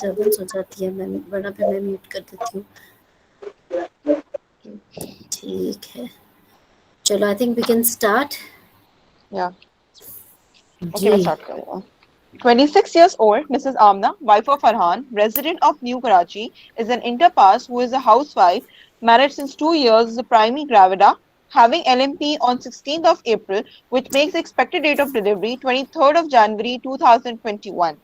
Disturbance हो जाती है, मैं वरना फिर मैं म्यूट कर देती हूँ। ठीक है, चलो I think we can start. Yeah. Okay, जी। मैं start करूँगा. 26 years old, Mrs. Amna, wife of Farhan, resident of New Karachi, is an interpass who is a housewife, married since 2 years, is a primary gravida, having LMP on 16th of April, which makes the expected date of delivery 23rd of January 2021.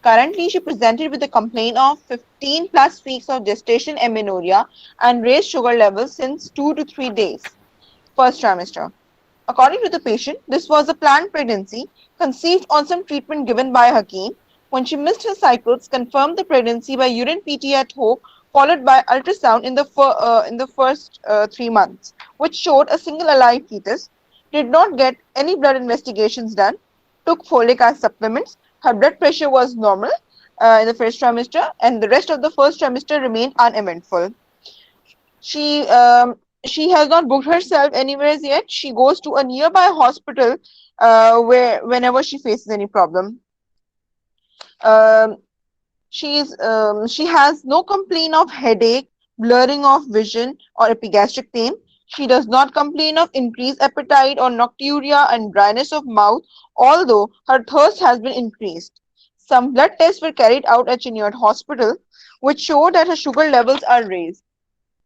Currently, she presented with a complaint of 15 plus weeks of gestation amenorrhea and raised sugar levels since 2 to 3 days, first trimester. According to the patient, this was a planned pregnancy conceived on some treatment given by Hakim. When she missed her cycles, confirmed the pregnancy by urine PT at home, followed by ultrasound in the first 3 months, which showed a single alive fetus. Did not get any blood investigations done. Took folic acid supplements. Her blood pressure was normal in the first trimester, and the rest of the first trimester remained uneventful. She um, she has not booked herself anywhere yet. She goes to a nearby hospital where whenever she faces any problem. Um, she has no complaint of headache, blurring of vision, or epigastric pain. She does not complain of increased appetite or nocturia and dryness of mouth, although her thirst has been increased. Some blood tests were carried out at Chiniot Hospital, which show that her sugar levels are raised.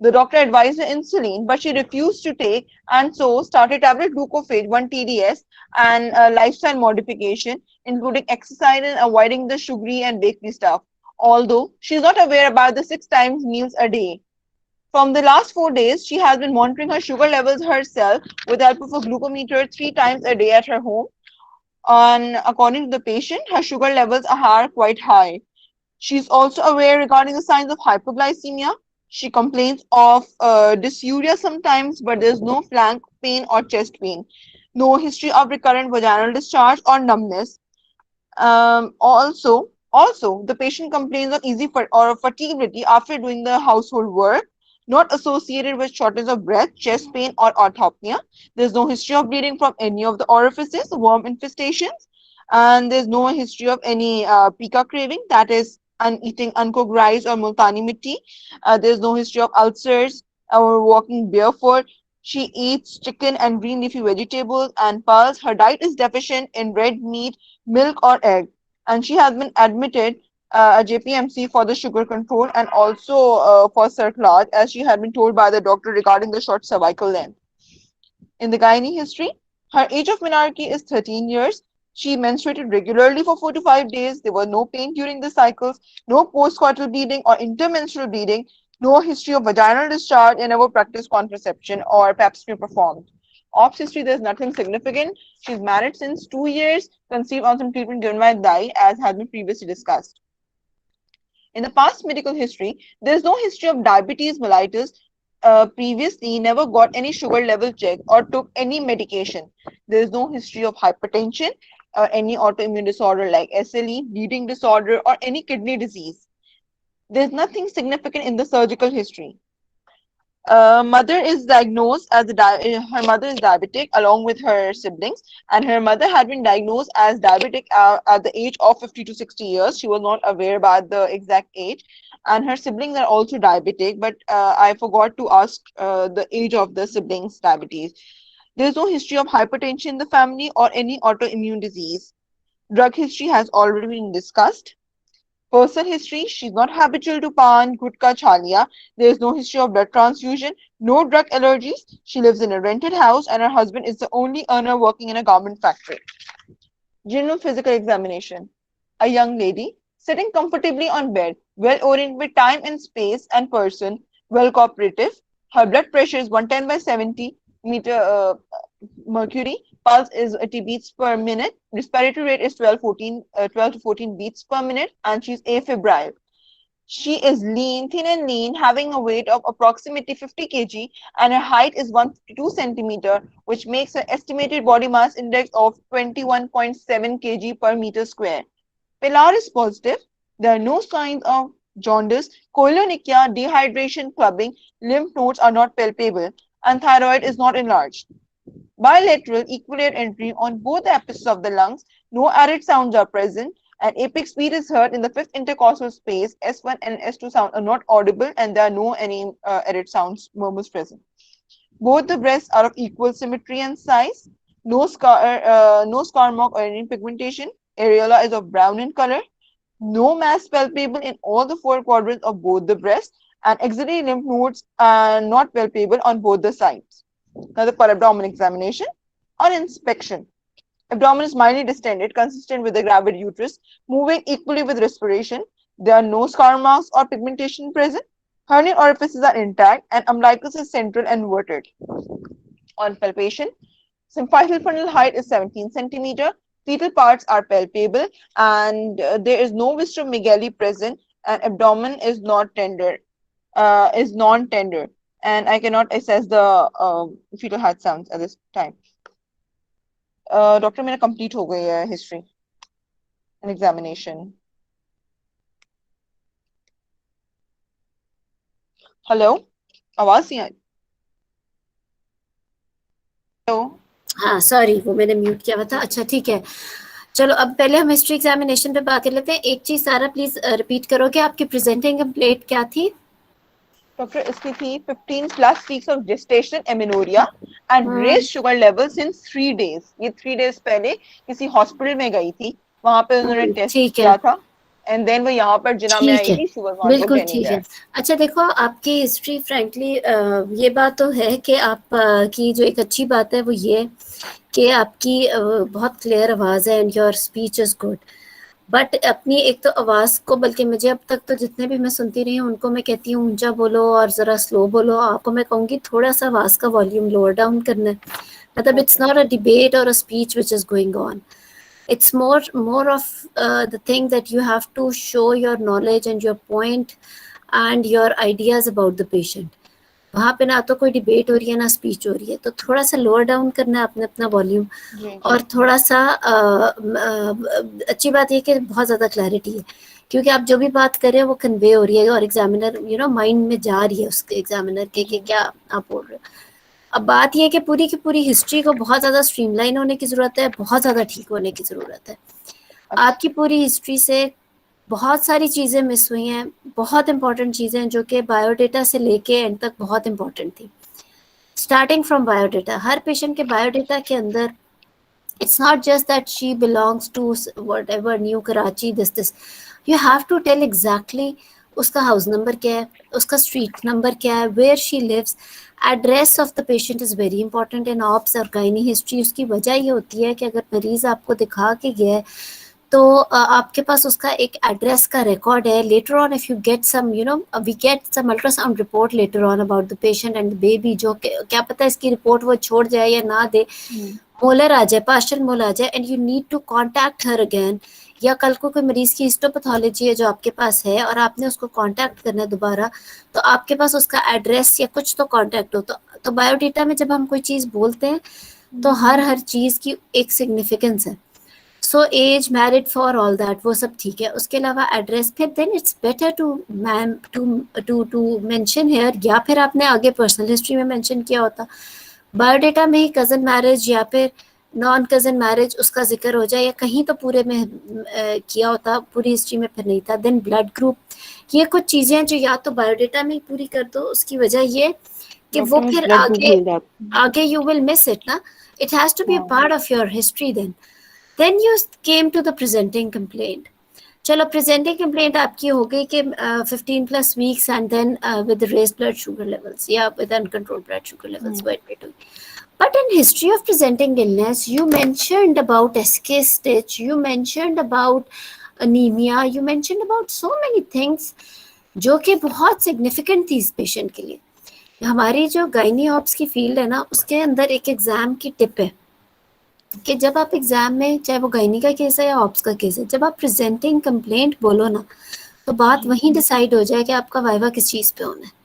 The doctor advised her insulin, but she refused to take and so started tablet glucophage 1 TDS and lifestyle modification, including exercise and avoiding the sugary and bakery stuff. Although she is not aware about the 6 times meals a day. From the last 4 days, she has been monitoring her sugar levels herself with the help of a glucometer 3 times a day at her home. And according to the patient, her sugar levels are quite high. She is also aware regarding the signs of hypoglycemia. She complains of dysuria sometimes, but there's no flank pain or chest pain. No history of recurrent vaginal discharge or numbness. Also, the patient complains of easy or fatiguability after doing the household work, not associated with shortness of breath, chest pain, or orthopnea. There's no history of bleeding from any of the orifices, worm infestations, and there's no history of any pica craving, that is, eating uncooked rice or multani mitti. There's no history of ulcers or walking barefoot. She eats chicken and green leafy vegetables and pulse. Her diet is deficient in red meat, milk, or egg, and she has been admitted at JPMC for the sugar control and also for cerclage, as she had been told by the doctor regarding the short cervical length. In the gynae history, her age of menarche is 13 years. She menstruated regularly for 4 to 5 days. There were no pain during the cycles, no postcoital bleeding or intermenstrual bleeding, no history of vaginal discharge, and never practiced contraception or pap smear performed. Ops history, there's nothing significant. She's married since 2 years, conceived on some treatment given by Dai, as has been previously discussed. In the past medical history, there is no history of diabetes mellitus. Previously, never got any sugar level check or took any medication. There is no history of hypertension, any autoimmune disorder like SLE, bleeding disorder, or any kidney disease. There is nothing significant in the surgical history. Mother is diagnosed as her mother is diabetic along with her siblings, and her mother had been diagnosed as diabetic at the age of 50 to 60 years. She was not aware about the exact age, and her siblings are also diabetic, but I forgot to ask the age of the siblings' diabetes. There is no history of hypertension in the family or any autoimmune disease. Drug history has already been discussed. Personal history, she's not habitual to pan, gutka, chalia. There is no history of blood transfusion, no drug allergies. She lives in a rented house and her husband is the only earner working in a garment factory. General physical examination. A young lady sitting comfortably on bed, well oriented with time and space and person, well cooperative. Her blood pressure is 110 by 70 meter mercury. Pulse is 80 beats per minute. Respiratory rate is 12 to 14 beats per minute, and she's afebrile. She is lean, thin and lean, having a weight of approximately 50 kg, and her height is 152 centimeter, which makes her estimated body mass index of 21.7 kg per meter square. Pilar is positive. There are no signs of jaundice, koilonychia, dehydration, clubbing, lymph nodes are not palpable, and thyroid is not enlarged. Bilateral equilibrium entry on both apices of the lungs. No arid sounds are present. and apex beat is heard in the fifth intercostal space. S1 and S2 sound are not audible, and there are no any added sounds murmurs present. Both the breasts are of equal symmetry and size. No scar mark or any pigmentation. Areola is of brown in color. No mass palpable in all the four quadrants of both the breasts, and axillary lymph nodes are not palpable on both the sides. Now the per-abdomen examination or inspection. Abdomen is mildly distended, consistent with the gravid uterus, moving equally with respiration. There are no scar marks or pigmentation present. Hernial orifices are intact, and umbilicus is central and inverted. On palpation, symphyseal frontal height is 17 centimeter. Fetal parts are palpable, and there is no visceral megaly present, and abdomen is not tender, is non-tender, and I cannot assess the fetal heart sounds at this time. Doctor मेरा complete हो गई है history and examination. Hello, आवाज नहीं आ रही. Hello. हाँ sorry, वो मैंने म्यूट किया हुआ था. अच्छा ठीक है, चलो अब पहले हम हिस्ट्री एग्जामिनेशन पे बात कर लेते हैं. एक चीज सारा प्लीज रिपीट करोगे, आपकी प्रेजेंटिंग कंप्लेंट क्या थी? डॉक्टर इसकी थी 15+ weeks of gestation amenorrhea and raised sugar level since 3 days. ये 3 days पहले किसी हॉस्पिटल में गई थी, वहां पे उन्होंने टेस्ट किया था, एंड देन वो यहाँ पर जिना में आई थी शुगर काउंट. बिल्कुल ठीक है. अच्छा देखो, आपकी हिस्ट्री फ्रैंकली ये बात तो है कि आप की जो एक अच्छी बात है वो ये कि आपकी बहुत क्लियर आवाज़ है and your speech is good. But अपनी एक तो आवाज़ को, बल्कि मुझे अब तक तो जितने भी मैं सुनती रही हूँ उनको मैं कहती हूँ ऊंचा बोलो और ज़रा स्लो बोलो. आपको मैं कहूँगी थोड़ा सा आवाज़ का वॉल्यूम लोअर डाउन करना है. मतलब इट्स नॉट अ डिबेट और a speech which is going on. It's more of the thing that you have to show your knowledge and your point and your ideas about the patient. वहाँ पे ना तो कोई debate हो रही है ना स्पीच हो रही है, तो थोड़ा सा लोअर डाउन करना है अपने अपना वॉल्यूम. और थोड़ा सा अच्छी बात ये कि बहुत ज़्यादा क्लैरिटी है, क्योंकि आप जो भी बात कर रहे हो वो कन्वे हो रही है और एग्जामिनर माइंड में जा रही है उसके एग्जामिनर के कि क्या आप बोल रहे हो. अब बात यह है कि पूरी की पूरी हिस्ट्री को बहुत ज़्यादा स्ट्रीमलाइन होने की ज़रूरत है, बहुत ज़्यादा ठीक होने की ज़रूरत है. आपकी पूरी हिस्ट्री से बहुत सारी चीज़ें मिस हुई हैं, बहुत इंपॉर्टेंट चीज़ें जो कि बायोडेटा से लेके एंड तक बहुत इंपॉर्टेंट थी. Starting from biodata, her patient के बायोडेटा के अंदर it's not just that she belongs to whatever New Karachi, this. You have to tell exactly उसका हाउस नंबर क्या है, उसका स्ट्रीट नंबर क्या है, where she lives. Address of the patient is very important in obs और gynae history. उसकी वजह ये होती है कि अगर मरीज आपको दिखा के गया है तो आपके पास उसका एक एड्रेस का रिकॉर्ड है. Later on if you get some we get some ultrasound report later on about the patient and the baby, जो क्या पता इसकी रिपोर्ट वो छोड़ जाए या ना दे, मोलर आ जाए, पार्शियल मोल आ जाए, and you need to contact her again. या कल को कोई मरीज की हिस्टोपैथोलॉजी है जो आपके पास है और आपने उसको कांटेक्ट करना है दोबारा, तो आपके पास उसका एड्रेस या कुछ तो कांटेक्ट हो. तो बायोडेटा में जब हम कोई चीज़ बोलते हैं तो हर चीज़ की एक सिग्निफिकेंस है. So age, married, for all that, वो सब ठीक है. उसके अलावा एड्रेस, फिर then it's better to ma'am to mention here, या फिर आपने आगे पर्सनल हिस्ट्री में मेंशन किया होता. बायोडेटा में ही कज़न मैरिज या फिर नॉन कज़न मैरिज उसका जिक्र हो जाए, या कहीं तो पूरे में किया होता, पूरी हिस्ट्री में फिर नहीं था. देन ब्लड ग्रुप, ये कुछ चीज़ें जो या तो बायोडेटा में ही पूरी कर दो. उसकी वजह ये कि वो फिर आगे यू विल मिस इट ना. It has to be a part of your history. Then you came to the presenting complaint. चलो प्रेजेंटिंग कंप्लेंट आपकी हो गई कि 15+ weeks and then with raised blood sugar levels या with uncontrolled blood sugar levels. But in history of presenting illness, you mentioned about SK stitch, you mentioned about anemia, you mentioned about so many things जो कि बहुत significant थी इस patient के लिए. हमारी जो गायनी ऑप्स की फील्ड है ना, उसके अंदर एक एग्ज़ाम की टिप है कि जब आप एग्ज़ाम में, चाहे वो गायनी का केस है या ऑप्स का केस है, जब आप प्रेजेंटिंग कंप्लेंट बोलो ना, तो बात वहीं डिसाइड हो जाए कि आपका वाइवा किस चीज़ पे होना है.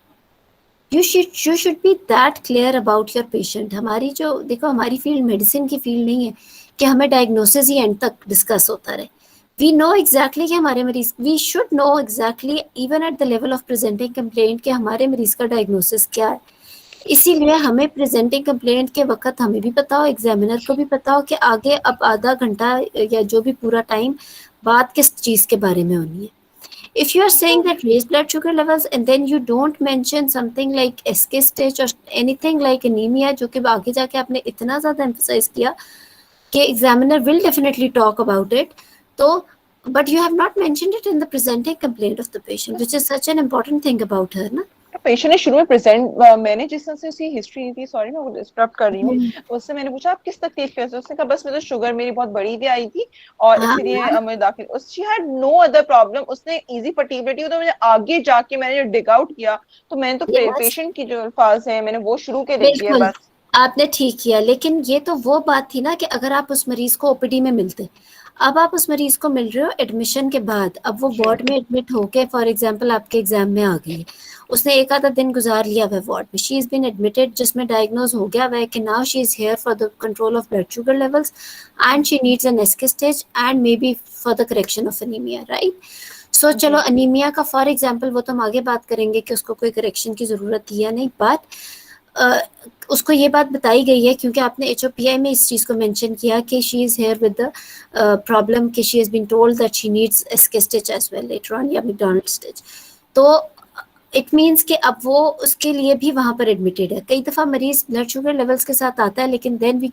You should be that clear about your patient. हमारी जो, देखो हमारी फील्ड मेडिसिन की फील्ड नहीं है कि हमें डायग्नोसिस ही एंड तक डिस्कस होता रहे. वी नो एग्जैक्टली कि हमारे मरीज, we should know exactly even at the level of presenting complaint कि हमारे मरीज का डायग्नोसिस क्या है. इसीलिए हमें प्रेजेंटिंग कंप्लेंट के वक्त हमें भी पता हो, एग्जामिनर को भी पता हो कि आगे अब आधा घंटा या जो भी पूरा टाइम बात किस चीज़ के बारे में होनी है. If you are saying that raised blood sugar levels and then you don't mention something like SK stage or anything like anemia, जो कि आगे जाके आपने इतना ज़्यादा emphasize किया कि examiner will definitely talk about it, तो but you have not mentioned it in the presenting complaint of the patient, which is such an important thing about her, ना. पेशेंट ने शुरू में प्रेजेंट, मैंने जिस तरह से उसकी हिस्ट्री थी, सॉरी मैं वो डिस्टर्ब कर रही हूँ, उससे मैंने पूछा आप किस तकलीफ के, उसने कहा बस मैं तो शुगर मेरी बहुत बड़ी थी आई थी और हाँ, इसीलिए मैं दाखिल, she had no other problem, उसने इजी फर्टिलिटी, तो मुझे आगे जाके मैंने जो डिग आउट किया तो मैंने तो yes, पेशेंट की जो अल्फाज है मैंने वो शुरू के लिख दिया बिल्कुल बस. आपने ठीक किया, लेकिन ये तो वो बात थी ना कि अगर आप उस मरीज को ओपीडी में मिलते, अब आप उस मरीज को मिल रहे हो एडमिशन के बाद, अब वो वार्ड में एडमिट होके फॉर एग्जांपल आपके एग्जाम में आ गई, उसने एक आधा दिन गुजार लिया हुआ वार्ड में, शी इज बीन एडमिटेड, जिसमें डायग्नोज हो गया वह कि now she is here for the control of blood sugar levels and she needs an SK stage and may be for the correction of anaemia, right. So चलो anaemia का for example वो तो हम आगे बात करेंगे कि उसको कोई करेक्शन की जरूरत थी या नहीं, बट उसको ये बात बताई गई है क्योंकि आपने HOPI में इस चीज़ को मेंशन किया कि she is here with the problem कि she has been told that she needs SK stitch as well later on या मैकडॉनल्ड स्टिच, तो इट मीन्स कि अब वो उसके लिए भी वहाँ पर एडमिटेड है. कई दफ़ा मरीज ब्लड शुगर लेवल्स के साथ आता है लेकिन then we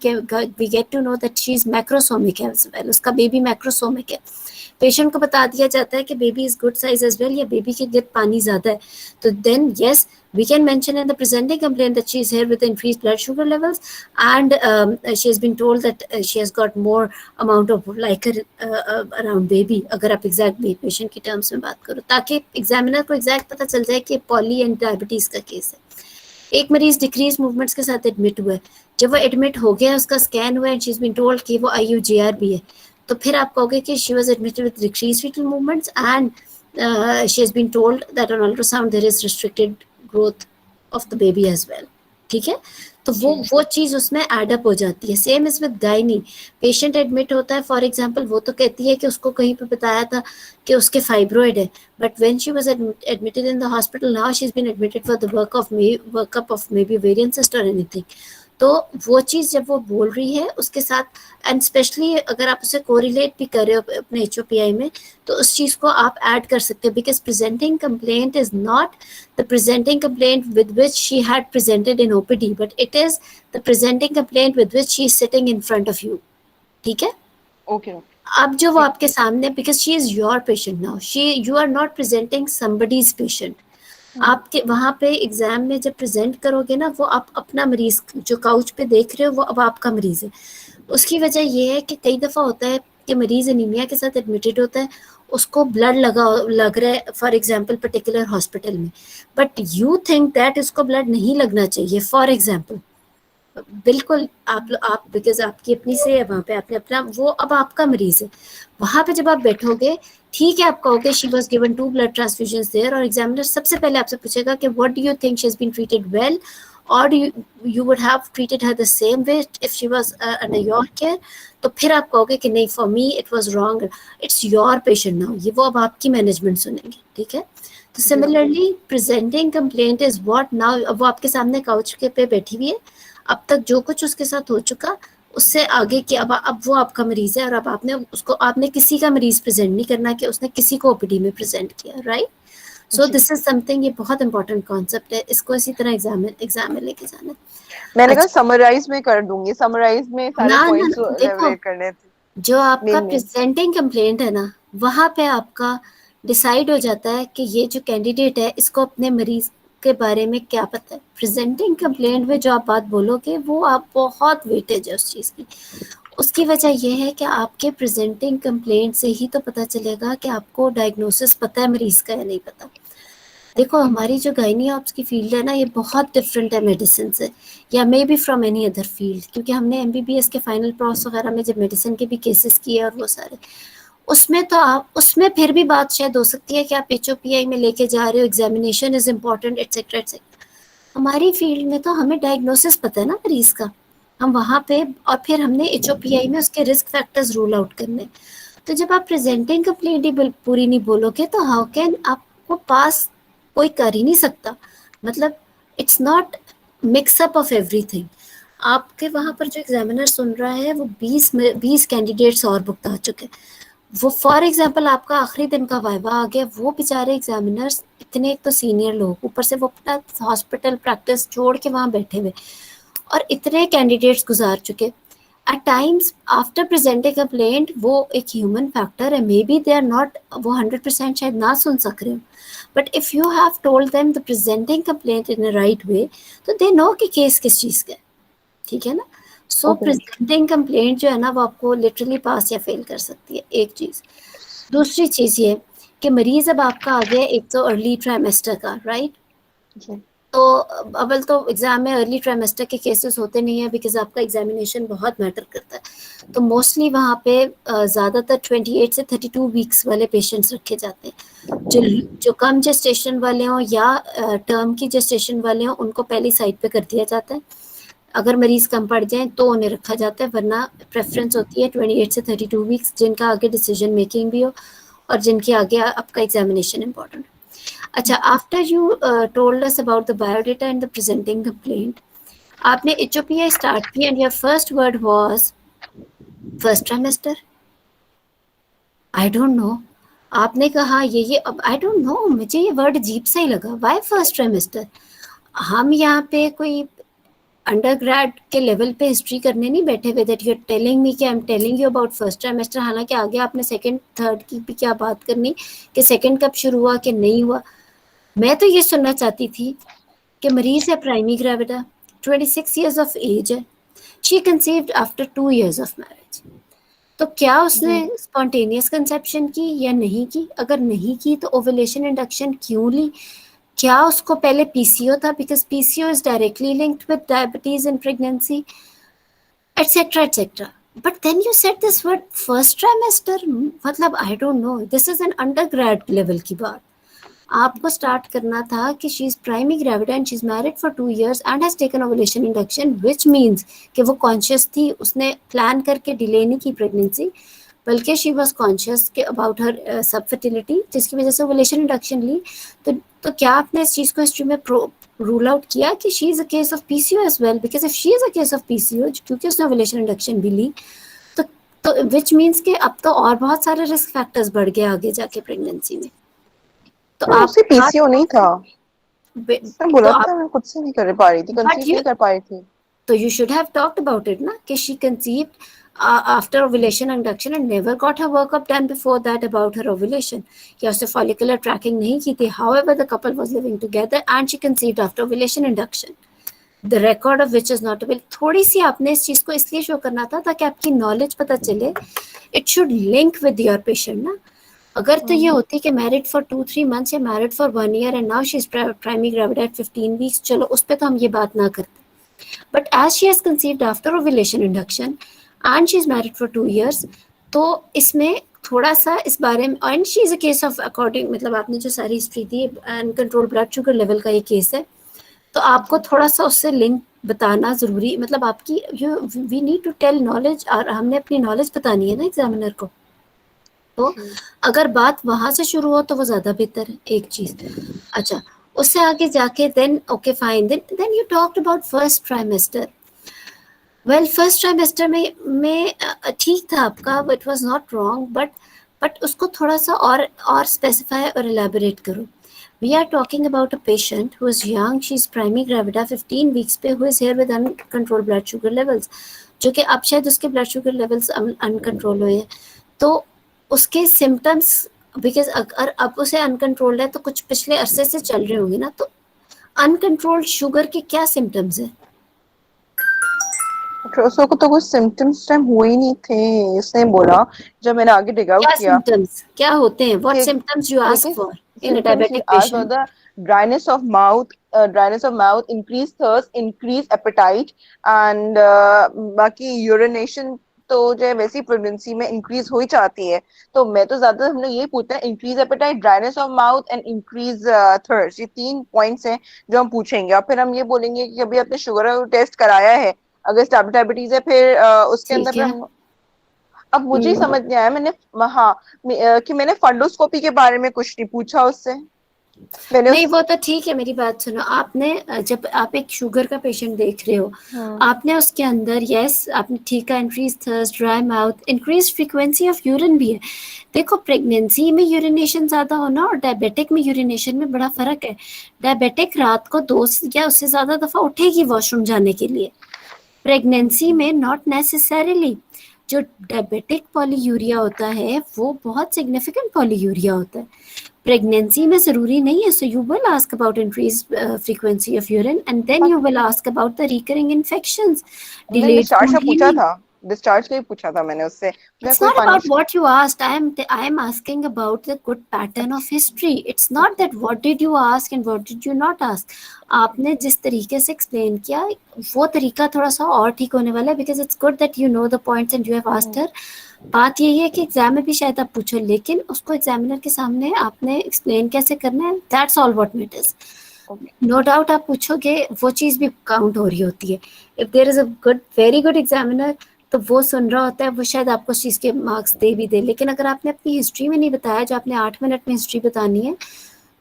get to know that she is macrosomic as well, उसका बेबी मैक्रोसोमिक है. पेशेंट को बता दिया जाता है कि baby is good size as well या बेबी के गिर पानी ज़्यादा है, तो then yes we can mention in the presenting complaint that she is here with increased blood sugar levels and she has been told that she has got more amount of liquor around baby, अगर आप exact patient की terms में बात करो, ताकि examiner को exact पता चल जाए कि पॉली एंड डायबिटीज का केस है. एक मरीज डिक्रीज मूवमेंट्स के साथ एडमिट हुआ है, जब वो एडमिट हो गया उसका स्कैन हुआ and she is been told कि वो IUGR भी है, तो फिर आप कहोगे कि she was admitted with decrease fetal movements and she has been told that on ultrasound there is restricted growth of the baby as well. ठीक है, तो वो चीज उसमें एडअप हो जाती है. Same is with gynae, patient admit होता है फॉर एग्जांपल, वो तो कहती है कि उसको कहीं पे बताया था कि उसके फाइब्रॉइड है, but when she was admitted in the hospital now she has been admitted for the workup of may be ovarian cyst और एनीथिंग. तो वो चीज़ जब वो बोल रही है उसके साथ, एंड स्पेशली अगर आप उसे कोरिलेट भी कर रहे हो अपने HOPI में, तो उस चीज़ को आप ऐड कर सकते हो, because presenting complaint is not the presenting complaint with which she had presented in OPD, but it is the presenting complaint with which she is sitting in front of you. ठीक है, okay. अब जो वो आपके सामने, because she is your patient now, you are not presenting somebody's patient. आपके वहाँ पे एग्जाम में जब प्रेजेंट करोगे ना, वो आप अपना मरीज जो काउच पे देख रहे हो वो अब आपका मरीज है. उसकी वजह ये है कि कई दफ़ा होता है कि मरीज एनीमिया के साथ एडमिटेड होता है, उसको ब्लड लग रहा है फॉर एग्जांपल पर्टिकुलर हॉस्पिटल में, बट यू थिंक दैट इसको ब्लड नहीं लगना चाहिए फॉर एग्जांपल. बिल्कुल आप बिकॉज आपकी अपनी से है वहाँ पे, आपने अपना, वो अब आपका मरीज है. वहाँ पे जब आप बैठोगे, ठीक है, आप कहोगे she was given 2 blood transfusions there, और एग्जामिनर सबसे पहले आपसे पूछेगा कि what do you think she has been treated well, और you would have treated her the same way if she was under your care. तो फिर आप कहोगे कि नहीं, for me it was wrong, it's your patient now, ये वो अब आपकी मैनेजमेंट सुनेंगे. ठीक है, तो similarly presenting complaint is what now, अब वो आपके सामने काउच के पे बैठी हुई है, अब तक जो कुछ उसके साथ हो चुका उससे आगे कि अब वो आपका मरीज है, और अब आपने किसी का मरीज प्रेजेंट नहीं करना कि उसने किसी को OPD में प्रेजेंट किया, right. So this is something, ये बहुत इंपॉर्टेंट कॉन्सेप्ट है, इसको इसी तरह एग्जाम में लेके जाना. मैंने कहा समराइज में कर दूंगी, समराइज में सारे पॉइंट्स देखो, लेवरेट करने थे. जो आपका प्रेजेंटिंग कंप्लेंट है ना, वहाँ पे आपका डिसाइड हो जाता है कि ये जो कैंडिडेट है इसको अपने मरीज के बारे में क्या पता है. प्रेजेंटिंग कंप्लेंट में जो आप बात बोलोगे वो आप बहुत वेटेज है उस चीज़ की. उसकी वजह यह है कि आपके प्रेजेंटिंग कंप्लेंट से ही तो पता चलेगा कि आपको डायग्नोसिस पता है मरीज का या नहीं पता. देखो, हमारी जो गायनी ऑप्स की फील्ड है ना, ये बहुत डिफरेंट है मेडिसिन से, या may be from any other field, क्योंकि हमने MBBS के फाइनल प्रोसेस वगैरह में जब मेडिसिन के भी केसेस किए और वो सारे, उसमें तो आप, उसमें फिर भी बात शायद हो सकती है कि आप HOPI में लेके जा रहे हो, examination is important etcetera etcetera. हमारी फील्ड में तो हमें डायग्नोसिस पता है ना मरीज का, हम वहाँ पे, और फिर हमने HOPI में उसके रिस्क फैक्टर्स रूल आउट करने. तो जब आप प्रेजेंटिंग कंप्लेंट ही पूरी नहीं बोलोगे तो हाउ कैन आपको पास कोई कर ही नहीं सकता. मतलब it's not mix up of everything. आपके वहाँ पर जो एग्जामिनर सुन रहा है वो 20 कैंडिडेट्स और भुगता चुके हैं, वो फॉर एग्जाम्पल आपका आखिरी दिन का वाइवा आ गया, वो बेचारे एग्जामिनर्स इतने एक तो सीनियर लोग, ऊपर से वो अपना हॉस्पिटल प्रैक्टिस छोड़ के वहाँ बैठे हुए और इतने कैंडिडेट्स गुजार चुके। At times after presenting complaint वो एक ह्यूमन फैक्टर है, may be they are not, वो 100% शायद ना सुन सक रहे हो, but if you have told them the presenting complaint in a right way, तो दे नो कि केस किस चीज़ का है, ठीक है ना। सो Okay. प्रेजेंटिंग कंप्लेंट जो है ना वो आपको लिटरली पास या फेल कर सकती है, एक चीज़। दूसरी चीज़ ये कि मरीज़ अब आपका आ गया एक तो अर्ली ट्राइमेस्टर का, राइट। जी. तो अव्वल तो एग्ज़ाम में अर्ली ट्राइमेस्टर के केसेस होते नहीं है, बिकॉज आपका एग्जामिनेशन बहुत मैटर करता है। तो मोस्टली वहाँ पे ज़्यादातर 28 से 32 वीक्स वाले पेशेंट्स रखे जाते हैं। जो कम जेस्टेशन वाले हों या टर्म की जेस्टेशन वाले हों उनको पहली साइड पे कर दिया जाता है। अगर मरीज कम पड़ जाए तो उन्हें रखा जाता है, वरना प्रेफरेंस होती है 28 से 32 वीक्स, जिनका आगे डिसीजन मेकिंग भी हो और जिनके आगे आपका एग्जामिनेशन इंपॉर्टेंट। अच्छा, after you told us about the biodata and the presenting complaint, आपने HOPI स्टार्ट की and your first word was first trimester. I don't no, आपने कहा ये अब आई डोंट नो, मुझे ये वर्ड अजीब सा ही लगा, व्हाई फर्स्ट ट्राइमेस्टर। हम यहाँ पे कोई अंडरग्रेड के लेवल पे हिस्ट्री करने नहीं बैठे हुए that you are telling me कि I am telling you about first trimester, हालांकि आगे आपने सेकंड थर्ड की भी क्या बात करनी कि सेकंड कब शुरू हुआ कि नहीं हुआ। मैं तो ये सुनना चाहती थी कि मरीज है primigravida, 26 years of age है, she conceived after 2 years of marriage, तो क्या उसने जी. स्पॉन्टेनियस कंसेप्शन की या नहीं की, अगर नहीं की तो ओवुलेशन इंडक्शन क्यों ली, क्या उसको पहले PCO था, because PCO is directly linked with diabetes in pregnancy, etcetera etcetera. But then you said this word first trimester, मतलब I don't know, this is an undergrad level की बात। आपको स्टार्ट करना था कि she is primigravid and she is married for 2 years and has taken ovulation induction, which means कि वो conscious थी, उसने प्लान करके डिले नहीं की प्रेगनेंसी, बल्कि शी वॉज कॉन्शियस के अबाउट हर सब फर्टिलिटी, जिसकी वजह से ओवुलेशन इंडक्शन ली। तो क्या आपने इस चीज़ को हिस्ट्री में रूल आउट किया कि she is a case of PCO as well, because if she is a case of PCO क्योंकि उसने ओवुलेशन इंडक्शन भी ली, तो विच मीन्स कि अब तो और बहुत सारे रिस्क फैक्टर्स बढ़ गए आगे जाके प्रेगनेंसी में। तो पर आप उसे PCO नहीं था. उसने तो बोला आप था मैं खुद से नहीं कर पा रही थी, बट कंसीव यू नहीं कर पा रही थी. तो you should have talked about it ना कि she conceived after ovulation induction and never got her workup done before that about her ovulation, या उसने follicular tracking नहीं की थी, however the couple was living together and she conceived after ovulation induction, the record of which is not available। थोड़ी सी आपने इस चीज को इसलिए शो करना था ताकि आपकी नॉलेज पता चले, it should link with your patient ना। अगर तो ये होती कि मैरिड फॉर 2-3 months या married for 1 year and now she is primary gravid at 15 weeks, चलो उस पर तो हम ये बात ना करते, but as she has conceived after ovulation induction and she is married for 2 years, तो इसमें थोड़ा सा इस बारे में, and she is a case of according, मतलब आपने जो सारी हिस्ट्री दी अनकंट्रोल ब्लड शुगर लेवल का ये केस है, तो आपको थोड़ा सा उससे लिंक बताना जरूरी, मतलब आपकी you we need to tell knowledge, और हमने अपनी नॉलेज बतानी है ना एग्जामिनर को। तो अगर बात वहां से शुरू हो तो वो ज्यादा बेहतर है, एक चीज। अच्छा, उससे आगे जाके then okay fine, then you talked about first trimester. Well first trimester में ठीक था आपका, it was not wrong, but उसको थोड़ा सा और स्पेसिफाई और एलैबोरेट करो। We are talking about a patient who is young, she is primary gravida 15 weeks पे, who is here with uncontrolled blood sugar levels, जो कि अब शायद उसके ब्लड शुगर लेवल्स अनकंट्रोल हुए हैं, तो उसके सिम्टम्स, बिकॉज अगर अब उसे अनकंट्रोल्ड है तो कुछ पिछले अरसे से चल रहे होंगे ना, तो अनकंट्रोल्ड शुगर के क्या सिम्टम्स है? उसको तो कुछ सिम्टम्स टाइम हुए ही नहीं थे, इसने बोला जब मैंने आगे डिग आउट क्या किया सिम्टम्स क्या होते हैं? व्हाट कि सिम्टम्स यू आस्क देखिए for in a symptoms he diabetic asked for patient? the dryness of mouth, increased thirst, increased appetite, and बाकी यूरिनेशन तो जो है वैसी प्रेगनेंसी में इंक्रीज हो ही चाहती है, तो मैं तो ज्यादा हमने यही पूछा है, increase appetite, dryness of mouth and increase thirst, ये 3 पॉइंट्स हैं जो हम पूछेंगे, और फिर हम ये बोलेंगे कि अभी आपने शुगर टेस्ट कराया है, अगर डायबिटीज है फिर उसके अंदर ठीक फिर है। हम, अब मुझे ही समझ नहीं आया, मैंने हाँ कि मैंने फंडोस्कोपी के बारे में कुछ नहीं पूछा उससे, नहीं वो तो ठीक है, मेरी बात सुनो। आपने जब आप एक शुगर का पेशेंट देख रहे हो, आपने उसके अंदर यस आपने ठीक है, increase thirst, dry mouth, increase frequency of urine भी है। देखो प्रेगनेंसी में यूरिनेशन ज्यादा होना और डायबिटिक में यूरिनेशन में बड़ा फर्क है। डायबिटिक रात को 2 या उससे ज्यादा दफा उठेगी वॉशरूम जाने के लिए, प्रेगनेंसी में नॉट नेसेसरीली। जो डायबिटिक पॉलीयूरिया होता है वो बहुत सिग्निफिकेंट पॉलीयूरिया होता है, प्रेगनेंसी में जरूरी नहीं है। So you will ask about increase frequency of urine and then you will ask about the recurring infections, delayed discharge food का पूछा हीलिंग। था, डिस्चार्ज का ही पूछा था मैंने उससे, मैं It's कोई not about punish. what you asked. I am asking about the good pattern of history. It's not that what did you ask and what did you not ask. आपने जिस तरीके से एक्सप्लेन किया वो तरीका थोड़ा सा और ठीक होने वाला है, because it's good that you know the points and you have asked her. बात यही है कि एग्जाम में भी शायद आप पूछो, लेकिन उसको एग्जामिनर के सामने आपने एक्सप्लेन कैसे करना है, that's all what matters. No doubt आप पूछोगे, वो चीज भी काउंट हो रही होती है। If there is a good very good examiner तो वो सुन रहा होता है, वो शायद आपको उस चीज के मार्क्स दे भी दे। लेकिन अगर आपने अपनी हिस्ट्री में नहीं बताया, जो आपने 8 मिनट में हिस्ट्री बतानी है,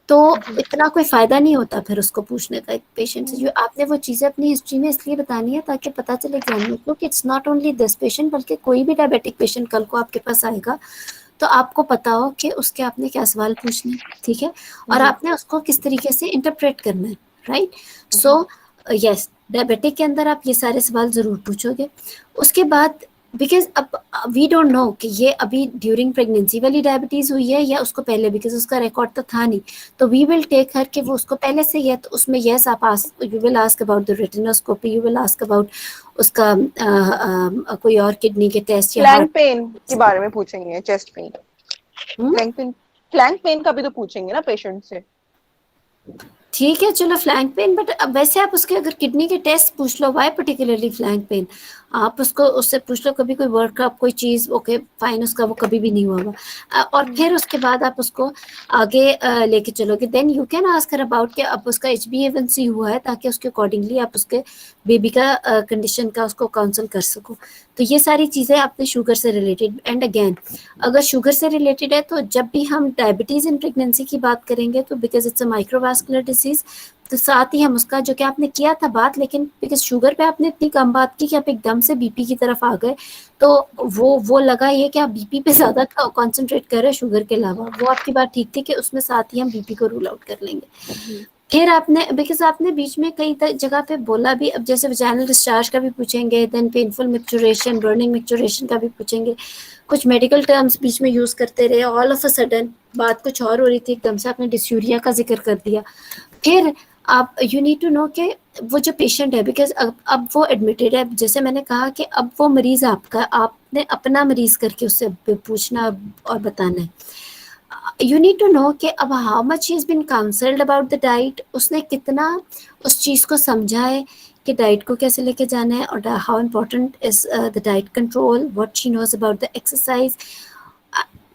तो इतना कोई फायदा नहीं होता फिर उसको पूछने का एक पेशेंट से। जो आपने वो चीजें अपनी हिस्ट्री में इसलिए बतानी है ताकि पता चले एग्जामिनर को कि it's not only this patient, बल्कि कोई भी डायबिटिक पेशेंट कल को आपके पास आएगा तो आपको पता हो कि उसके आपने क्या सवाल पूछने, ठीक है, और आपने उसको किस तरीके से इंटरप्रेट करना है, राइट। सो यस, डायबिटिक के अंदर आप ये सारे सवाल जरूर पूछोगे। उसके बाद बिकॉज अब वी डोंट नो कि ये अभी ड्यूरिंग प्रेगनेंसी वाली डायबिटीज हुई है या उसको पहले, बिकॉज उसका रिकॉर्ड तो था नहीं। तो वी विल टेक हर कि वो उसको पहले से ही है, तो उसमें यस आप you will ask about the retinoscopy, you will ask about उसका कोई और किडनी के टेस्ट या फ्लैंक हार्ट। पेन के बारे में पूछेंगे, चेस्ट पेन, फ्लैंक पेन का भी तो पूछेंगे ना पेशेंट से। ठीक है चलो फ्लैंक पेन, बट अब वैसे आप उसके अगर किडनी के टेस्ट पूछ लो, वाई पर्टिकुलरली फ्लैंक पेन, आप उसको उससे पूछ लो कभी कोई वर्कअप कोई चीज, ओके फाइन, उसका वो कभी भी नहीं हुआ हुआ। और फिर उसके बाद आप उसको आगे लेके चलोगे, then you can ask her about कि अब उसका HbA1c हुआ है, ताकि उसके अकॉर्डिंगली आप उसके बेबी का कंडीशन का उसको काउंसल कर सको। तो ये सारी चीजें आपने शुगर से रिलेटेड। एंड अगेन अगर शुगर से रिलेटेड है तो जब भी हम डायबिटीज इन प्रेगनेंसी की बात करेंगे, तो because it's a microvascular disease, तो साथ ही हम उसका जो कि आपने किया था बात, लेकिन बिकॉज शुगर पे आपने इतनी कम बात की कि आप एकदम से बीपी की तरफ आ गए, तो वो लगा ये कि आप बीपी पे ज्यादा कॉन्सेंट्रेट कर रहे हैं शुगर के अलावा। वो आपकी बात ठीक थी कि उसमें साथ ही हम बीपी को रूल आउट कर लेंगे। फिर आपने बिकॉज आपने बीच में कई जगह पे बोला भी, अब जैसे वजाइनल डिस्चार्ज का भी पूछेंगे, then painful micturition, burning micturition का भी पूछेंगे, कुछ मेडिकल टर्म्स बीच में यूज करते रहे, ऑल ऑफ अ सडन बात कुछ और हो रही थी, एकदम से आपने डिस्यूरिया का जिक्र कर दिया। फिर आप यू नीड टू नो कि वो जो पेशेंट है, बिकॉज अब वो एडमिटेड है, जैसे मैंने कहा कि अब वो मरीज आपका, आपने अपना मरीज करके उससे पूछना और बताना है। यू नीड टू नो कि अब how much he is been counselled about the diet, उसने कितना उस चीज को समझा है कि डाइट को कैसे लेके जाना है, और how important is the diet control, what she knows about the exercise,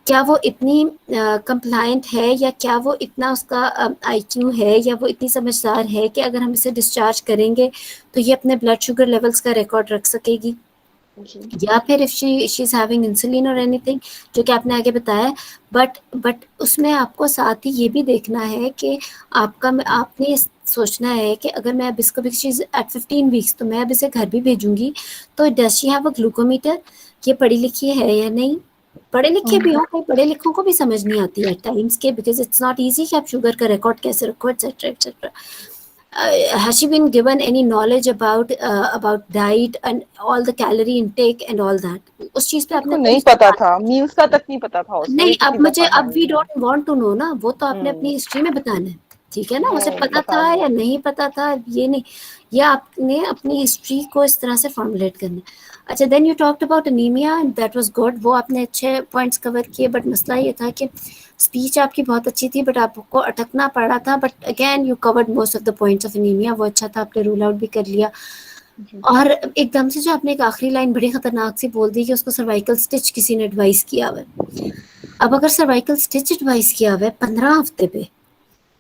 क्या वो इतनी कंप्लायंट है, या क्या वो इतना उसका IQ है, या वो इतनी समझदार है कि अगर हम इसे डिस्चार्ज करेंगे तो ये अपने ब्लड शुगर लेवल्स का रिकॉर्ड रख सकेगी, या फिर if she is having insulin और एनीथिंग, जो कि आपने आगे बताया। बट उसमें आपको साथ ही ये भी देखना है कि आपने सोचना है कि अगर मैं अब इसको भी चीज एट 15 वीक्स, तो मैं अब इसे घर भी भेजूंगी, तो does she have a glucometer, ये पढ़ी लिखी है या नहीं। पढ़े लिखे भी हो, कोई पढ़े लिखों को भी समझ नहीं आती है टाइम्स के, बिकॉज इट्स नॉट इजी कि आप शुगर का रिकॉर्ड कैसे रखो, etcetera etcetera. Has she been given any knowledge about diet and all the calorie intake and all that? उस चीज पे उसको आपने नहीं उससे पता बात था, मील्स का तक नहीं पता था उसको, नहीं, ये कितनी अब मुझे दफा अब वी है। डोंट वांट टू नो ना, वो तो आपने अपनी हिस्ट्री में बताना है, ठीक है ना, उसे पता बता था रही या हूँ। नहीं पता था ये नहीं, या आपने अपनी हिस्ट्री को इस तरह से फॉर्मुलेट करना है। अच्छा, then you talked about anaemia and that was good, वो आपने अच्छे पॉइंट्स कवर किए, बट मसला ये था कि स्पीच आपकी बहुत अच्छी थी, बट आपको अटकना पड़ा था, but again you covered most of the points of anaemia, वो अच्छा था, आपने रूल आउट भी कर लिया। और एकदम से जो आपने एक आखिरी लाइन बड़ी खतरनाक सी बोल दी कि उसको सर्वाइकल स्टिच किसी ने एडवाइस किया हुआ है। अब अगर सर्वाइकल स्टिच एडवाइस किया हुआ है 15 हफ्ते पे,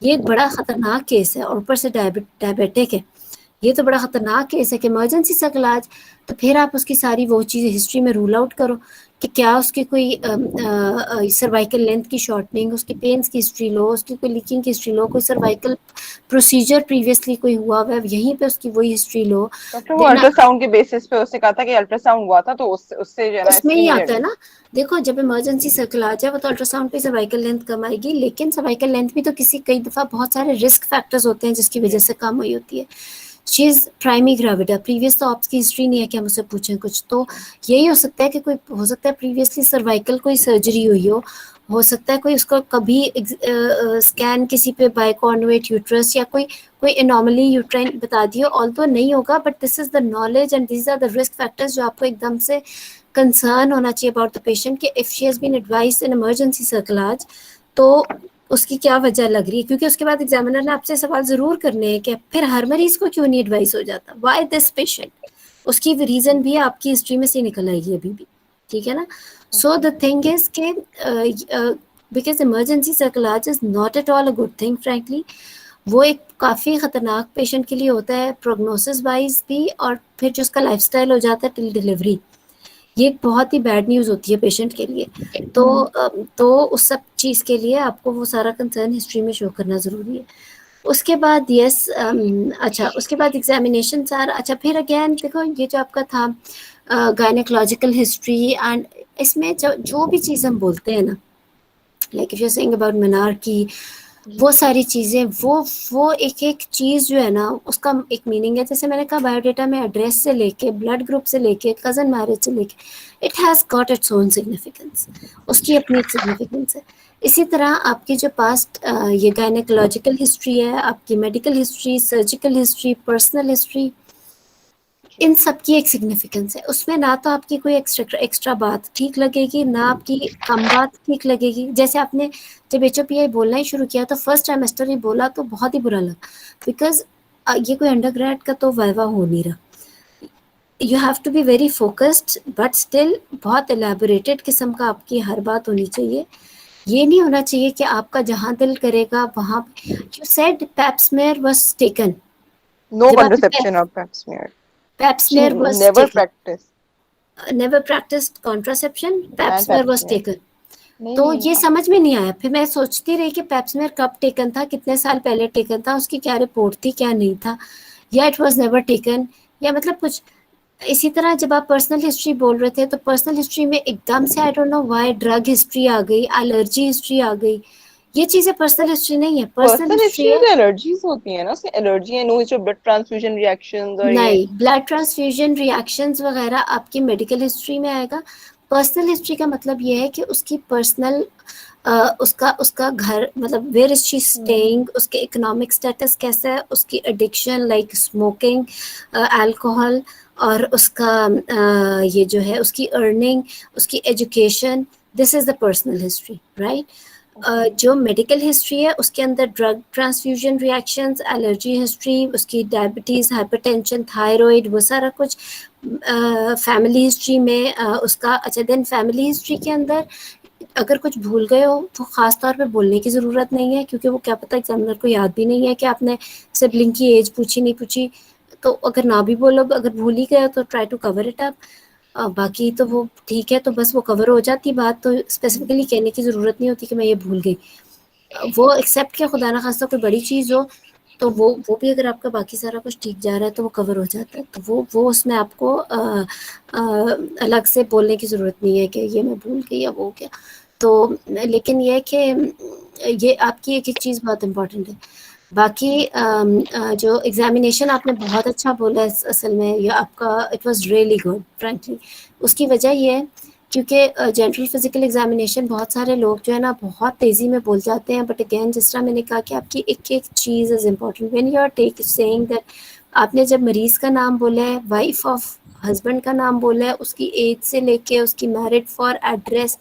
ये एक बड़ा खतरनाक केस है, और ऊपर से डायबिटिक है, ये तो बड़ा खतरनाक केस है कि इमरजेंसी से इलाज, तो फिर आप उसकी सारी वो चीज़ें हिस्ट्री में रूल आउट करो कि क्या उसकी कोई सर्वाइकल लेंथ की शॉर्टनिंग, उसकी पेन्स की हिस्ट्री लो, उसकी कोई लीकिंग की हिस्ट्री लो, कोई सर्वाइकल प्रोसीजर प्रीवियसली कोई हुआ हुआ है यहीं पे उसकी वही हिस्ट्री लो। डॉक्टर वो देन अल्ट्रासाउंड के बेसिस पे उसने कहा था कि अल्ट्रासाउंड हुआ था तो उससे उससे जो है ना उसमें ही आता एस्टिमेटेड। है ना, देखो जब इमरजेंसी सर्कल आ जाए वो तो अल्ट्रासाउंड पे सर्वाइकल लेंथ कम आएगी, लेकिन सर्वाइकल लेंथ भी तो किसी कई दफा बहुत सारे रिस्क फैक्टर्स होते हैं जिसकी वजह से कम हुई होती है। She is primi gravida, previous तो ऑप्स की हिस्ट्री नहीं है कि हम उससे पूछें कुछ, तो यही हो सकता है कि कोई हो सकता है प्रीवियसली सर्वाइकल कोई सर्जरी हुई हो सकता है कोई उसका कभी स्कैन किसी पे बायकॉन्वेट यूट्रस या कोई कोई एनॉमली यूट्राइन बता दियो, ऑल्दो नहीं होगा, but this is the knowledge and this are the risk factors जो आपको एकदम से कंसर्न होना चाहिए अबाउट द पेशेंट कि if she has been advised in emergency cerclage तो उसकी क्या वजह लग रही है, क्योंकि उसके बाद एग्जामिनर ने आपसे सवाल जरूर करने हैं कि फिर हर मरीज को क्यों नहीं एडवाइस हो जाता, व्हाई दिस पेशेंट, उसकी रीजन भी आपकी हिस्ट्री में से निकल आएगी अभी भी, ठीक है ना। सो द थिंग इज के because emergency सर्कलाज is not at all a good thing frankly, वो एक काफ़ी ख़तरनाक पेशेंट के लिए होता है प्रोग्नोसिस वाइज भी, और फिर जो उसका लाइफस्टाइल हो जाता है टिल डिलीवरी, ये एक बहुत ही बैड न्यूज़ होती है पेशेंट के लिए। तो उस सब चीज़ के लिए आपको वो सारा कंसर्न हिस्ट्री में शो करना ज़रूरी है। उसके बाद यस अच्छा, उसके बाद एग्जामिनेशन सार, अच्छा फिर अगेन देखो ये जो आपका था गायनेकोलॉजिकल हिस्ट्री एंड इसमें जो जो भी चीज़ हम बोलते हैं ना, like if you saying about menarche, वो सारी चीज़ें वो एक एक चीज़ जो है ना उसका एक मीनिंग है। जैसे मैंने कहा बायोडेटा में एड्रेस से लेके ब्लड ग्रुप से लेके कज़न मैरिज से लेके it has got its own significance, उसकी अपनी एक सिग्निफिकेंस है। इसी तरह आपकी जो पास्ट ये गायनेकोलॉजिकल हिस्ट्री है, आपकी medical history, surgical history, personal history, इन सब की एक सिग्निफिकेंस है। उसमें ना तो आपकी कोई एक्स्ट्रा बात ठीक लगेगी, ना आपकी कम बात ठीक लगेगी। जैसे आपने जब HOPI बोलना ही शुरू किया तो फर्स्ट सेमेस्टर ही बोला तो बहुत ही बुरा लगा, बिकॉज ये कोई अंडरग्रेड का तो वाइवा हो नहीं रहा। You have to be very focused but still बहुत एलेबोरेटेड किस्म का आपकी हर बात होनी चाहिए। ये नहीं होना चाहिए कि आपका जहां दिल करेगा वहां। You said Pap smear was taken, No जब आपने contraception or pap smear. She Pap smear was never taken, practiced never practised contraception, and Pap smear pap was smear. Taken. तो नहीं ये समझ में नहीं आया, फिर मैं सोचती रही कि पैप्समेयर कब टेकन था, कितने साल पहले टेकन था, उसकी क्या रिपोर्ट थी क्या नहीं था, या इट वाज नेवर टेकन, या मतलब कुछ। इसी तरह जब आप पर्सनल हिस्ट्री बोल रहे थे तो पर्सनल हिस्ट्री में एकदम से I don't know why drug history आ गई, एलर्जी हिस्ट्री आ गई। ये चीजें पर्सनल हिस्ट्री नहीं है, पर्सनल पर्सनल हिस्ट्री हिस्ट्री में है। तो एलर्जीज होती है ना, उसमें एलर्जी है, no history of blood transfusion reactions और ये। नहीं, ब्लड ट्रांसफ्यूजन रिएक्शंस वगैरह आपकी मेडिकल हिस्ट्री में आएगा। पर्सनल हिस्ट्री का मतलब ये है कि उसकी पर्सनल उसका उसका घर मतलब वेयर इज शी स्टेइंग, उसके इकोनॉमिक स्टेटस कैसा है, उसकी एडिक्शन लाइक स्मोकिंग, अल्कोहल, और उसका ये जो है उसकी अर्निंग, उसकी education, this is the personal history, right. जो मेडिकल हिस्ट्री है उसके अंदर drug transfusion reactions, allergy history, उसकी डायबिटीज़, हाइपरटेंशन, थायराइड, वो सारा कुछ। फैमिली हिस्ट्री में उसका, अच्छा देन फैमिली हिस्ट्री के अंदर अगर कुछ भूल गए हो तो ख़ास तौर पे बोलने की ज़रूरत नहीं है, क्योंकि वो क्या पता एग्जामिनर को याद भी नहीं है कि आपने सिबलिंग की एज पूछी नहीं पूछी। तो अगर ना भी बोलो, अगर भूल ही गए तो try to cover it up. बाकी तो वो ठीक है, तो बस वो कवर हो जाती बात, तो स्पेसिफिकली कहने की ज़रूरत नहीं होती कि मैं ये भूल गई। वो एक्सेप्ट के खुदा ना खास्ता कोई बड़ी चीज़ हो तो वो भी अगर आपका बाकी सारा कुछ ठीक जा रहा है तो वो कवर हो जाता है, तो वो उसमें आपको अलग से बोलने की ज़रूरत नहीं है कि ये मैं भूल गई या वो क्या। तो लेकिन ये है कि ये आपकी एक एक चीज़ बहुत इम्पोर्टेंट है। बाकी जो एग्जामिनेशन आपने बहुत अच्छा बोला है, असल में ये आपका it was really good frankly. उसकी वजह ये है क्योंकि जनरल फिजिकल एग्जामिनेशन बहुत सारे लोग जो है ना बहुत तेज़ी में बोल जाते हैं, बट अगेन जिस तरह मैंने कहा कि आपकी एक एक चीज़ is important when you are take saying that. आपने जब मरीज़ का नाम बोला है, वाइफ ऑफ हस्बैंड का नाम बोला है, उसकी एज से लेके उसकी मैरिड फॉर एड्रेस,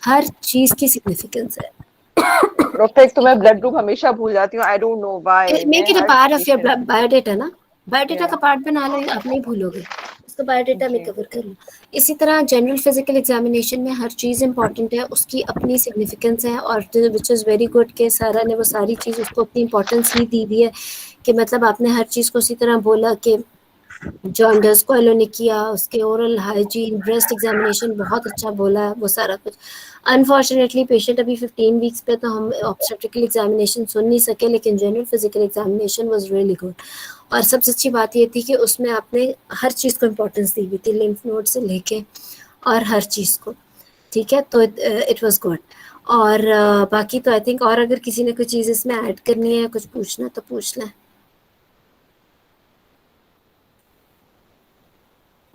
हर चीज़ की सिग्निफिकेंस है। डॉक्टर एक तो मैं ब्लड ग्रुप हमेशा भूल जाती हूँ, I don't know why, make मैं इट अ हर part of your patient. Biodata ना, बायोडेटा या का पार्ट बना लो, आप नहीं भूलोगे, उसको बायोडेटा में जी कवर कर लो। इसी तरह जनरल फिजिकल एग्जामिनेशन में हर चीज़ इंपॉर्टेंट है, उसकी अपनी सिग्निफिकेंस है, और विच इज़ वेरी गुड के सारा ने वो सारी चीज़ उसको अपनी इंपॉर्टेंस ही दी है कि मतलब आपने हर चीज़ को उसी तरह बोला कि जॉन्डस को ने किया, उसके ओरल हाइजीन, ब्रेस्ट एग्जामिनेशन बहुत अच्छा बोला, वो सारा कुछ। अनफॉर्चुनेटली पेशेंट अभी 15 वीक्स पे, तो हम ऑब्स्टेट्रिकल एग्जामिनेशन सुन नहीं सके, लेकिन general physical examination was really good. और सबसे अच्छी बात ये थी कि उसमें आपने हर चीज़ को इम्पोर्टेंस दी हुई थी, लिम्फ नोड से लेके और हर चीज़ को, ठीक है। तो इट वाज गुड। और बाकी तो आई थिंक, और अगर किसी ने कोई चीज़ इसमें ऐड करनी है, कुछ पूछना तो पूछ लें।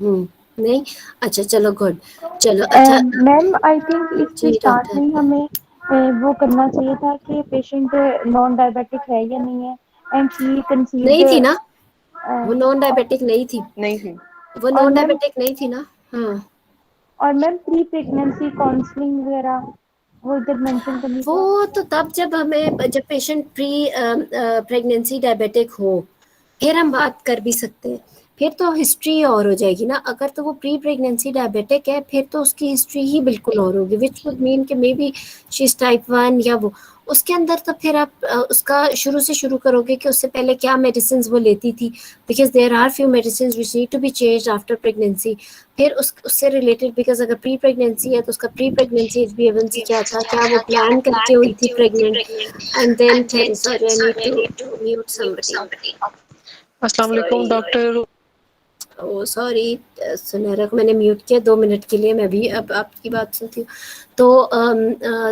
नहीं, अच्छा चलो गुड, चलो अच्छा। मैम आई थिंक इसके जी स्टार्ट में ही डॉक्टर, हमें वो करना चाहिए था कि पेशेंट नॉन डायबिटिक है या नहीं है, एंड शी कंसीव्ड। नहीं थी ना, वो नॉन डायबिटिक नहीं थी, नहीं थी। वो और नॉन मैम डायबिटिक नहीं थी ना। हाँ, और मैम प्री प्रेगनेंसी काउंसलिंग वगैरह वो इधर मेंशन करनी था। वो तो तब जब हमें, जब पेशेंट प्री प्रेगनेंसी डायबिटिक हो, फिर हम बात कर भी सकते हैं। फिर तो हिस्ट्री और हो जाएगी ना। अगर तो वो प्री प्रेगनेंसी डायबिटिक है, फिर तो उसकी हिस्ट्री ही बिल्कुल और होगी, विच वुड मीन कि may be she is type 1 या वो। उसके अंदर तो फिर आप उसका शुरू से शुरू करोगे कि उससे पहले क्या मेडिसिन वो लेती थी, because there are few medicine which need to be change after pregnancy. फिर उससे रिलेटेड, बिकॉज अगर प्री प्रेगनेंसी है तो उसका प्री प्रेगनेंसी HbA1c क्या था, क्या वो प्लान करके हुई थी प्रेग्नेंट। एंड देन फिर, sorry I need to mute somebody. अस्सलाम वालेकुम डॉक्टर। ओ सॉरी, सुनहरा को मैंने म्यूट किया 2 मिनट के लिए, मैं भी अब आपकी बात सुनती हूँ। तो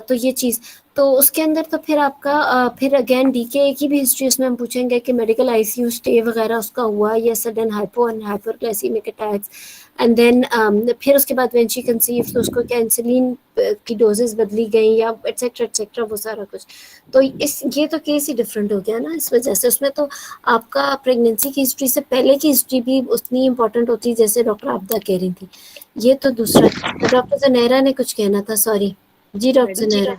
तो ये चीज़, तो उसके अंदर तो फिर आपका फिर अगेन डीके की भी हिस्ट्री उसमें हम पूछेंगे कि मेडिकल ICU स्टे वगैरह उसका हुआ, या sudden hypo and hyperglycaemic attacks. And then फिर उसके बाद व्हेन शी कंसीव, तो उसको क्या इंसुलिन की डोजेस बदली गई या एटसेट्रा एटसेट्रा, वो सारा कुछ। तो ये तो केस ही डिफरेंट हो गया ना इस वजह से। उसमें तो आपका प्रेगनेंसी की हिस्ट्री से पहले की हिस्ट्री भी उतनी इम्पोर्टेंट होती है जैसे डॉक्टर आपदा कह रही थी। ये तो दूसरा। तो डॉक्टर जनेरा ने कुछ कहना था, सॉरी। जी डॉक्टर जनेरा।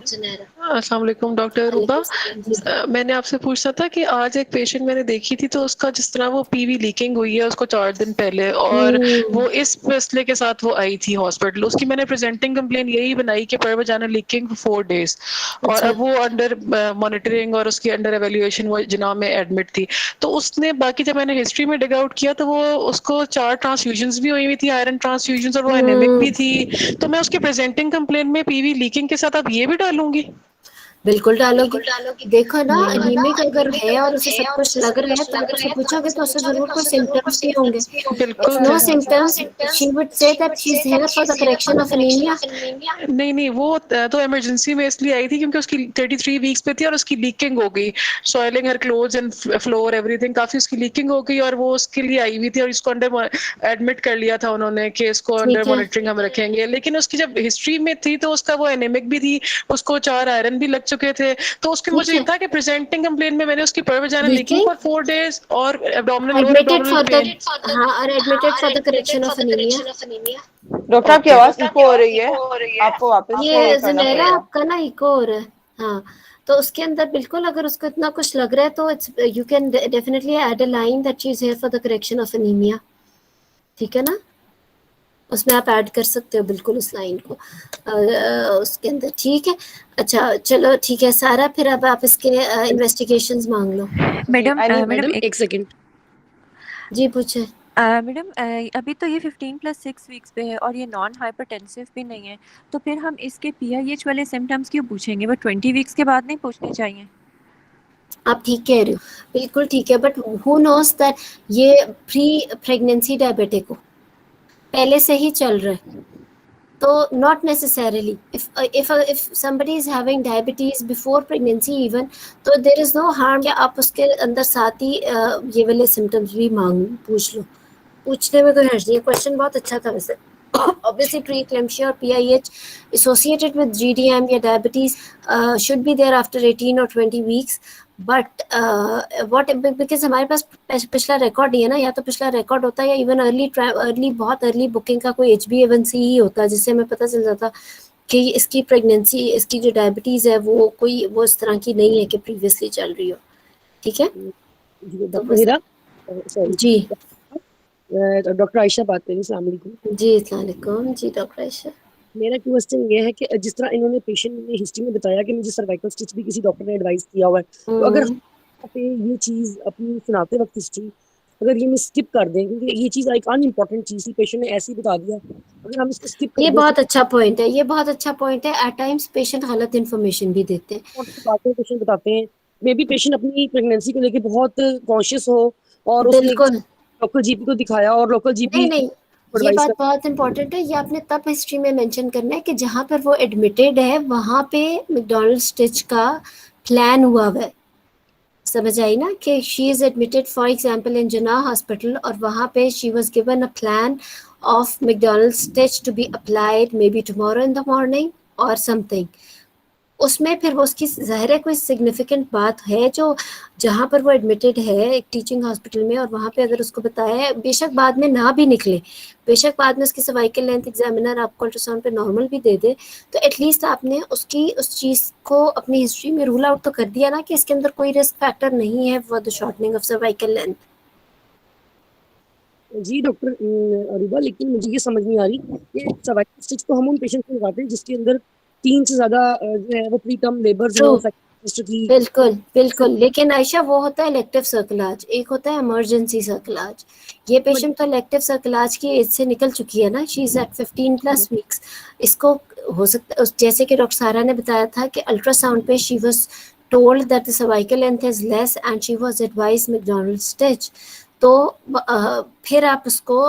अस्सलाम वालेकुम डॉक्टर रूबा। वालेकुम सलाम जी। मैंने आपसे पूछना था कि आज एक पेशेंट मैंने देखी थी, तो उसका जिस तरह वो पीवी लीकिंग हुई है उसको 4 दिन पहले, और वो इस मसले के साथ वो आई थी हॉस्पिटल। उसकी मैंने प्रेजेंटिंग कंप्लेन यही बनाई कि पर वजाना लीकिंग 4 डेज, और अच्छा, अब वो अंडर मॉनिटरिंग और उसकी अंडर एवेल्युएशन वो जिना में एडमिट थी। तो उसने बाकी जब मैंने हिस्ट्री में डिग आउट किया तो वो उसको 4 ट्रांसफ्यूजन्स भी हुई थी, आयरन ट्रांसफ्यूजन्स, और वो एनेमिक भी थी। तो मैं उसकी प्रेजेंटिंग कंप्लेन में पीवी लीकिंग के साथ अब ये भी डालूंगी? बिल्कुल डालोगी। देखो ना, एनीमिक अगर है और उसे सब कुछ लग रहा है, तो आप उससे पूछोगे तो उससे जरूर कोई सिम्टम्स भी होंगे। इफ बिल्कुल no symptoms, she would say that she is here for the correction of anaemia. नहीं नहीं, वो तो इमरजेंसी में इसलिए आई थी क्योंकि उसकी 33 वीक्स पे थी और उसकी लीकिंग हो गई, soiling her clothes and floor everything, काफी उसकी लीकिंग हो गई, और वो उसके लिए आई हुई थी, और इसको अंडर एडमिट कर लिया था उन्होंने कि इसको अंडर ठीक है, मॉनिटरिंग हम रखेंगे। लेकिन उसकी जब हिस्ट्री में थी तो उसका वो एनेमिक भी थी, उसको 4 आयरन भी लग चुके थे। तो उसके ठीक मुझे ये है। था कि प्रेजेंटिंग कंप्लेन में मैंने उसकी पर वजाना लीकिंग लीकिंग फॉर 4 डेज और abdominal lower admitted abdominal for the, pen. हाँ, और admitted for the correction of anaemia. Doctor आपकी ओके। आवाज इको हो रही है, आपको वापस से ये करना जनेरा पड़ेगा। आपका ना इको हो रहा है। हाँ, तो उसके अंदर बिल्कुल अगर उसको इतना कुछ लग रहा है तो it's, you can definitely add a line that she is here for the correction of anaemia. ठीक है ना, उसमें आप ऐड कर सकते हो बिल्कुल उस लाइन को उसके अंदर। ठीक है, अच्छा चलो ठीक है सारा, फिर अब आप इसके इन्वेस्टिगेशंस मांग लो। जी मैडम आई नीड मैडम एक सेकंड। जी पूछे। मैडम अभी तो ये 15+6 वीक्स पे है और ये नॉन हाइपरटेंसिव भी नहीं है, तो फिर हम इसके PIH वाले सिम्टम्स क्यों पूछेंगे? वो 20 वीक्स के बाद नहीं पूछने चाहिए? आप ठीक कह रहे हो, बिल्कुल ठीक है, बट हु नोस दैट ये प्री प्रेगनेंसी डायबिटिक हो, पहले से ही चल रहा है। तो not necessarily, if somebody is having diabetes before pregnancy even, तो there is no harm कि आप उसके अंदर साथ ही ये वाले symptoms भी पूछ लो। पूछने में कोई हर्ज नहीं है, क्वेश्चन बहुत अच्छा था वैसे। Obviously preeclampsia or PIH associated with GDM या diabetes should be there after 18 or 20 weeks, but what, because हमारे पास पिछला रिकॉर्ड नहीं है ना, या तो पिछला रिकॉर्ड होता है या इवन अर्ली बहुत अर्ली बुकिंग का कोई HbA1c ही होता है, जिससे हमें पता चल जाता कि इसकी प्रेगनेंसी, इसकी जो डायबिटीज है वो कोई वो इस तरह की नहीं है कि प्रीवियसली चल रही हो। ठीक है, तो डॉक्टर बस। हीरा, सॉरी, जी डॉक्टर आयशा बात कर रही हूँ। अस्सलाम वालेकुम। जी, अस्सलाम वालेकुम जी डॉक्टर आयशा। मेरा क्वेश्चन ये है कि जिस तरह इन्होंने पेशेंट ने हिस्ट्री में बताया कि मुझे सर्वाइकल स्टिच भी किसी डॉक्टर ने एडवाइस किया हुआ है, तो अगर पे ये चीज अपनी सुनाते वक्त हिस्ट्री अगर ये मैं स्किप कर दें, क्योंकि ये चीज एक अनइम्पोर्टेंट चीज थी, पेशेंट ने ऐसे ही बता दिया, अगर हम इसको स्किप कर ये दें बहुत अच्छा पॉइंट है, ये बहुत अच्छा पॉइंट है। एट टाइम्स पेशेंट गलत इन्फॉर्मेशन भी देते हैं। और बातें पेशेंट बताते हैं, मे बी पेशेंट अपनी प्रेगनेंसी को लेके बहुत कॉन्शियस हो और उसने बिल्कुल। लोकल जीपी को दिखाया और लोकल नहीं जीपी नहीं, ये एडवाइस बात कर। बहुत इंपॉर्टेंट है। ये आपने तब हिस्ट्री में मेंशन करना है कि जहां पर वो एडमिटेड है वहां पे मैकडॉनल्ड स्टिच का प्लान हुआ हुआ है। समझ आई ना कि she is admitted for example in Jinnah hospital, और वहां पे she was given a plan of McDonald stitch to be applied may be tomorrow in the morning और समथिंग। उसमें फिर वो उसकी ज़ाहिर है कोई सिग्निफिकेंट बात है जो जहाँ पर वो एडमिटेड है एक टीचिंग हॉस्पिटल में, और वहाँ पे अगर उसको बताया है, बेशक बाद में ना भी निकले, बेशक बाद में उसकी सर्वाइकल लेंथ एग्जामिनर आपको अल्ट्रासाउंड पे नॉर्मल भी दे दे, तो एटलीस्ट आपने उसकी उस चीज़ को अपनी हिस्ट्री में रूल आउट तो कर दिया ना कि इसके अंदर कोई रिस्क फैक्टर नहीं है for the shortening of cervical length. जी डॉक्टर अरूबा, लेकिन मुझे ये समझ नहीं आ रही कि सर्वाइकल स्टिच तो हम उन पेशेंट को लगाते हैं जिसके अंदर 3 से ज्यादा जो है वो प्री टर्म लेबर्स ट्रू, हो, फैक्टर थी। बिल्कुल बिल्कुल, लेकिन आयशा वो होता है इलेक्टिव सर्कलाज, एक होता है इमरजेंसी सर्कलाज। ये पेशेंट तो इलेक्टिव सर्कलाज की एज से निकल चुकी है ना, शी इज एट 15+ वीक्स। इसको हो सकता जैसे कि डॉक्टर सारा ने बताया था कि अल्ट्रासाउंड पे she was told that the cervical length is less and she was advised McDonald stitch. तो फिर आप उसको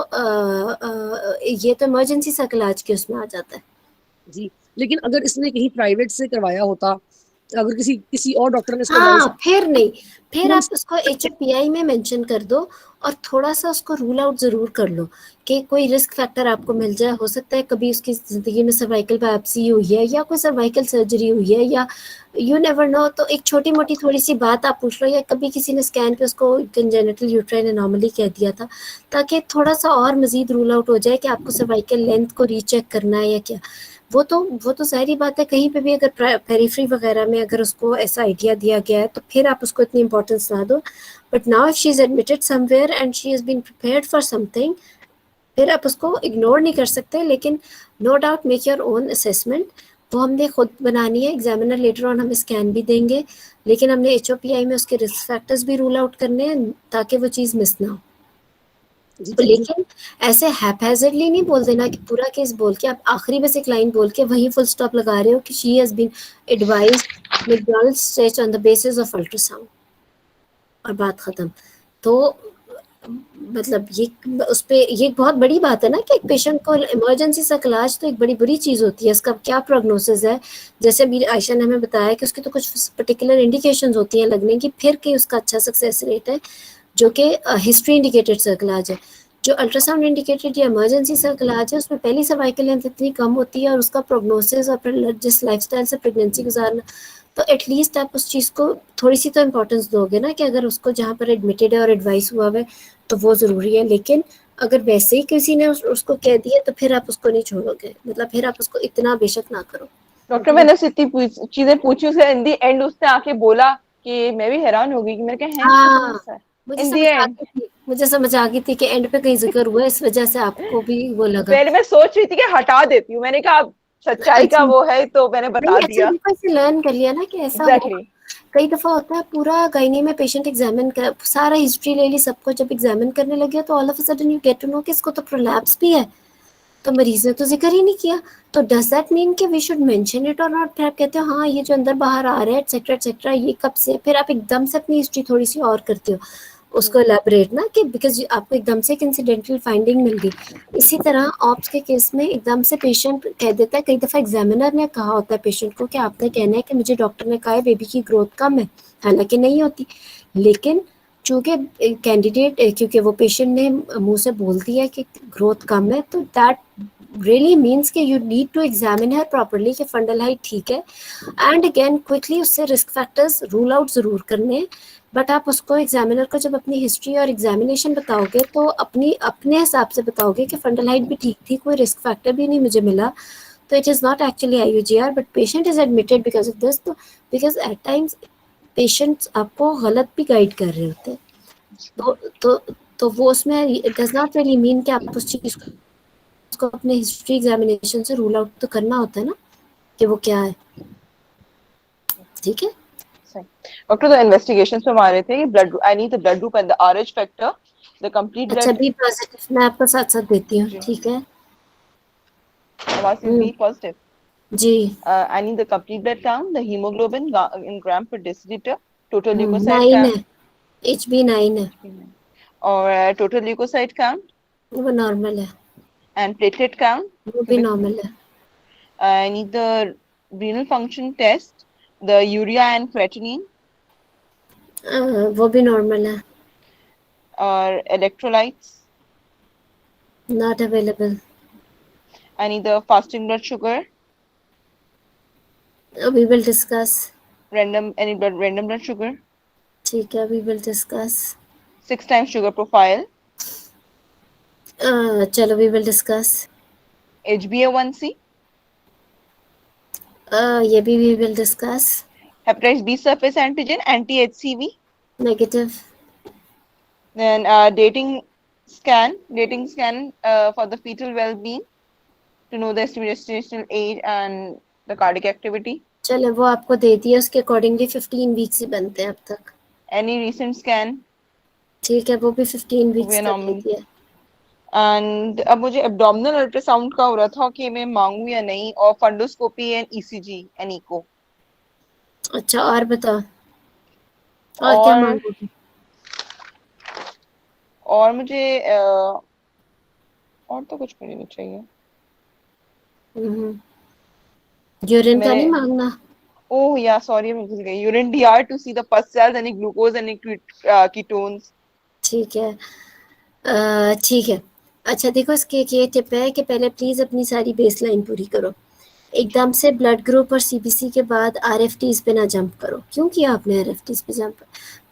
ये तो इमरजेंसी सर्कलाज के उसमें आ जाता है। जी, लेकिन अगर इसने कहीं प्राइवेट से करवाया होता, अगर किसी किसी और डॉक्टर ने इसको एडवाइस हाँ फिर नहीं, फिर हम आप उसको HOPI में मेंशन कर दो और थोड़ा सा उसको रूल आउट जरूर कर लो कि कोई रिस्क फैक्टर आपको मिल जाए। हो सकता है कभी उसकी जिंदगी में सर्वाइकल बायोप्सी हुई है या कोई सर्वाइकल सर्जरी हुई है, या यू नेवर नो, तो एक छोटी मोटी थोड़ी सी बात आप पूछ लो, या कभी किसी ने स्कैन पे उसको कंजेनिटल यूट्राइन एनोमली कह दिया था, ताकि थोड़ा सा और मजीद रूल आउट हो जाए कि आपको सर्वाइकल लेंथ को रीचेक करना है या क्या। वो तो ज़ाहिर बात है, कहीं पे भी अगर पेरिफेरी वगैरह में अगर उसको ऐसा आइडिया दिया गया है तो फिर आप उसको इतनी इंपॉर्टेंस ना दो। But now if she is admitted somewhere and she has been prepared for something, फिर आप उसको इग्नोर नहीं कर सकते। लेकिन no doubt make your own assessment, वो हमने खुद बनानी है। एग्जामिनर लेटर ऑन हमें स्कैन भी देंगे, लेकिन हमने HOPI में उसके रिस्क फैक्टर्स भी रूल आउट करने हैं ताकि वो चीज़ मिस ना हो। जी तो ठीक है। लेकिन ऐसे हैphazardly नहीं बोल देना कि पूरा केस बोल के आप आखिरी बस एक लाइन बोल के वहीं फुल स्टॉप लगा रहे हो कि she has been advised McDonald stitch on the basis of ultrasound और बात खत्म। तो मतलब ये उस पे ये एक बहुत बड़ी बात है ना कि एक पेशेंट को इमरजेंसी सा इलाज तो एक बड़ी बुरी चीज़ होती है, इसका क्या प्रोग्नोसिस है। जैसे अभी आयशा ने हमें बताया कि उसकी तो कुछ पर्टिकुलर इंडिकेशंस होती हैं लगने की, फिर कि उसका अच्छा सक्सेस रेट है जो कि हिस्ट्री इंडिकेटेड सर्कलाज है। जो अल्ट्रासाउंड इंडिकेटेड या इमरजेंसी सर्कलाज है उसमें पहली सर्वाइकल लेंथ इतनी कम होती है और उसका प्रोग्नोसिस और फिर जिस लाइफस्टाइल से प्रेगनेंसी गुजारना, तो एटलीस्ट आप उस चीज़ को थोड़ी सी तो इम्पोर्टेंस दोगे ना कि अगर उसको जहाँ पर एडमिटेड है और एडवाइस हुआ है तो वो ज़रूरी है। लेकिन अगर वैसे ही किसी ने उसको कह दिया तो फिर आप उसको नहीं छोड़ोगे, मतलब फिर आप उसको इतना बेशक ना करो। डॉक्टर मैंने उससे इतनी चीजें पूछी, उसे इन दी एंड उसने आके बोला कि मैं भी हैरान हो गई कि मैंने कहा है ऐसा कौन हाँ, सा है। मुझे इन दी समझ आ एंड गई थी, मुझे समझ आ गई थी कि एंड पे कहीं जिक्र हुआ है, इस वजह से आपको भी वो लगा। पहले मैं सोच रही थी कि हटा देती हूँ, मैंने कहा अब सच्चाई का अच्छा, वो है तो मैंने नहीं बता अच्छा दिया। देखो, इसे लर्न कर लिया ना कि ऐसा होगा। एग्जैक्टली। कई दफा होता है पूरा गायनी में पेशेंट एग्जामिन कर सारा हिस्ट्री ले ली सबको, जब एग्जामिन करने लगे तो all of a sudden you get to know कि इसको तो प्रोलैप्स भी है, तो मरीज ने तो जिक्र ही नहीं किया। तो डज दैट मीन कि वी शुड मेंशन इट और नॉट? फिर आप कहते हो हाँ ये जो अंदर बाहर आ रहा है एक्सेट्रा एक्सेट्रा ये कब से, फिर आप एकदम से अपनी हिस्ट्री थोड़ी सी और करते हो उसको एलैबोरेट ना कि बिकॉज आपको एकदम से एक इंसिडेंटल फाइंडिंग मिल गई। इसी तरह ऑप्स के केस में एकदम से पेशेंट कह देता है, कई दफ़ा एग्जामिनर ने कहा होता है पेशेंट को कि आपने कहना है कि मुझे डॉक्टर ने कहा है बेबी की ग्रोथ कम है, हालांकि नहीं होती। लेकिन चूंकि कैंडिडेट क्योंकि वो पेशेंट ने मुंह से बोल दिया कि ग्रोथ कम है, तो दैट रियली मीन्स कि you need to examine her properly कि फंडल हाइट ठीक है, एंड अगेन क्विकली उससे रिस्क फैक्टर्स रूल आउट ज़रूर करने हैं। बट आप उसको एग्जामिनर को जब अपनी हिस्ट्री और एग्जामिनेशन बताओगे तो अपने हिसाब से बताओगे कि फंडल हाइट भी ठीक थी, कोई रिस्क फैक्टर भी नहीं मुझे मिला, तो it is not actually IUGR but patient is admitted because of this. तो बिकॉज एट टाइम्स पेशेंट्स आपको गलत भी गाइड कर रहे होते हैं, तो तो तो वो उसमें it does not really mean कि आप उस चीज़ को अपने हिस्ट्री एग्जामिनेशन से रूल आउट तो करना होता है ना कि वो क्या है। ठीक है। डॉक्टर तो इन्वेस्टिगेशंस में हमारे थे कि blood I need the blood group and the RH factor the complete अच्छा ब्लड बी पॉजिटिव मैं आपको साथ साथ देती हूँ, जी ठीक है। आवाज इज बी पॉजिटिव जी I need the complete blood count, the hemoglobin in gram per deciliter, total leukocyte 9 count, है, HB9 है, और total leukocyte count वो नॉर्मल है, and platelet count. वो भी नॉर्मल है। I need the renal function test, the urea and creatinine, वो भी नॉर्मल है, और electrolytes. Not available. I need the fasting blood sugar, we will discuss. random blood sugar, ठीक है, we will discuss. 6 times sugar profile, चलो we will discuss. HbA1c, ये भी we will discuss. hepatitis B surface antigen, anti-HCV, negative. then dating scan for the fetal well-being to know the estimated gestational age and the cardiac activity. चलो वो आपको दे दिया, उसके accordingly 15 weeks ही बनते हैं अब तक। Any recent scan, ठीक है, वो भी 15 वीक्स वे का दे normal. दिया। And अब मुझे abdominal ultrasound का हो रहा था कि मैं मांगू या नहीं, और fundoscopy and ECG and echo. अच्छा और बताओ, और क्या मांगोगे? और मुझे और तो कुछ मुझे नहीं चाहिए। यूरिन का नहीं मांगना? ओह या सॉरी मैं भूल गई, urine DR to see the pus cells, any glucose, any ketones. ठीक है, ठीक है। अच्छा देखो, इसके एक ये टिप है कि पहले प्लीज अपनी सारी बेसलाइन पूरी करो। एकदम से ब्लड ग्रुप और CBC के बाद RFTs पे ना जंप करो। क्यों किया आपने RFTs पे जंप?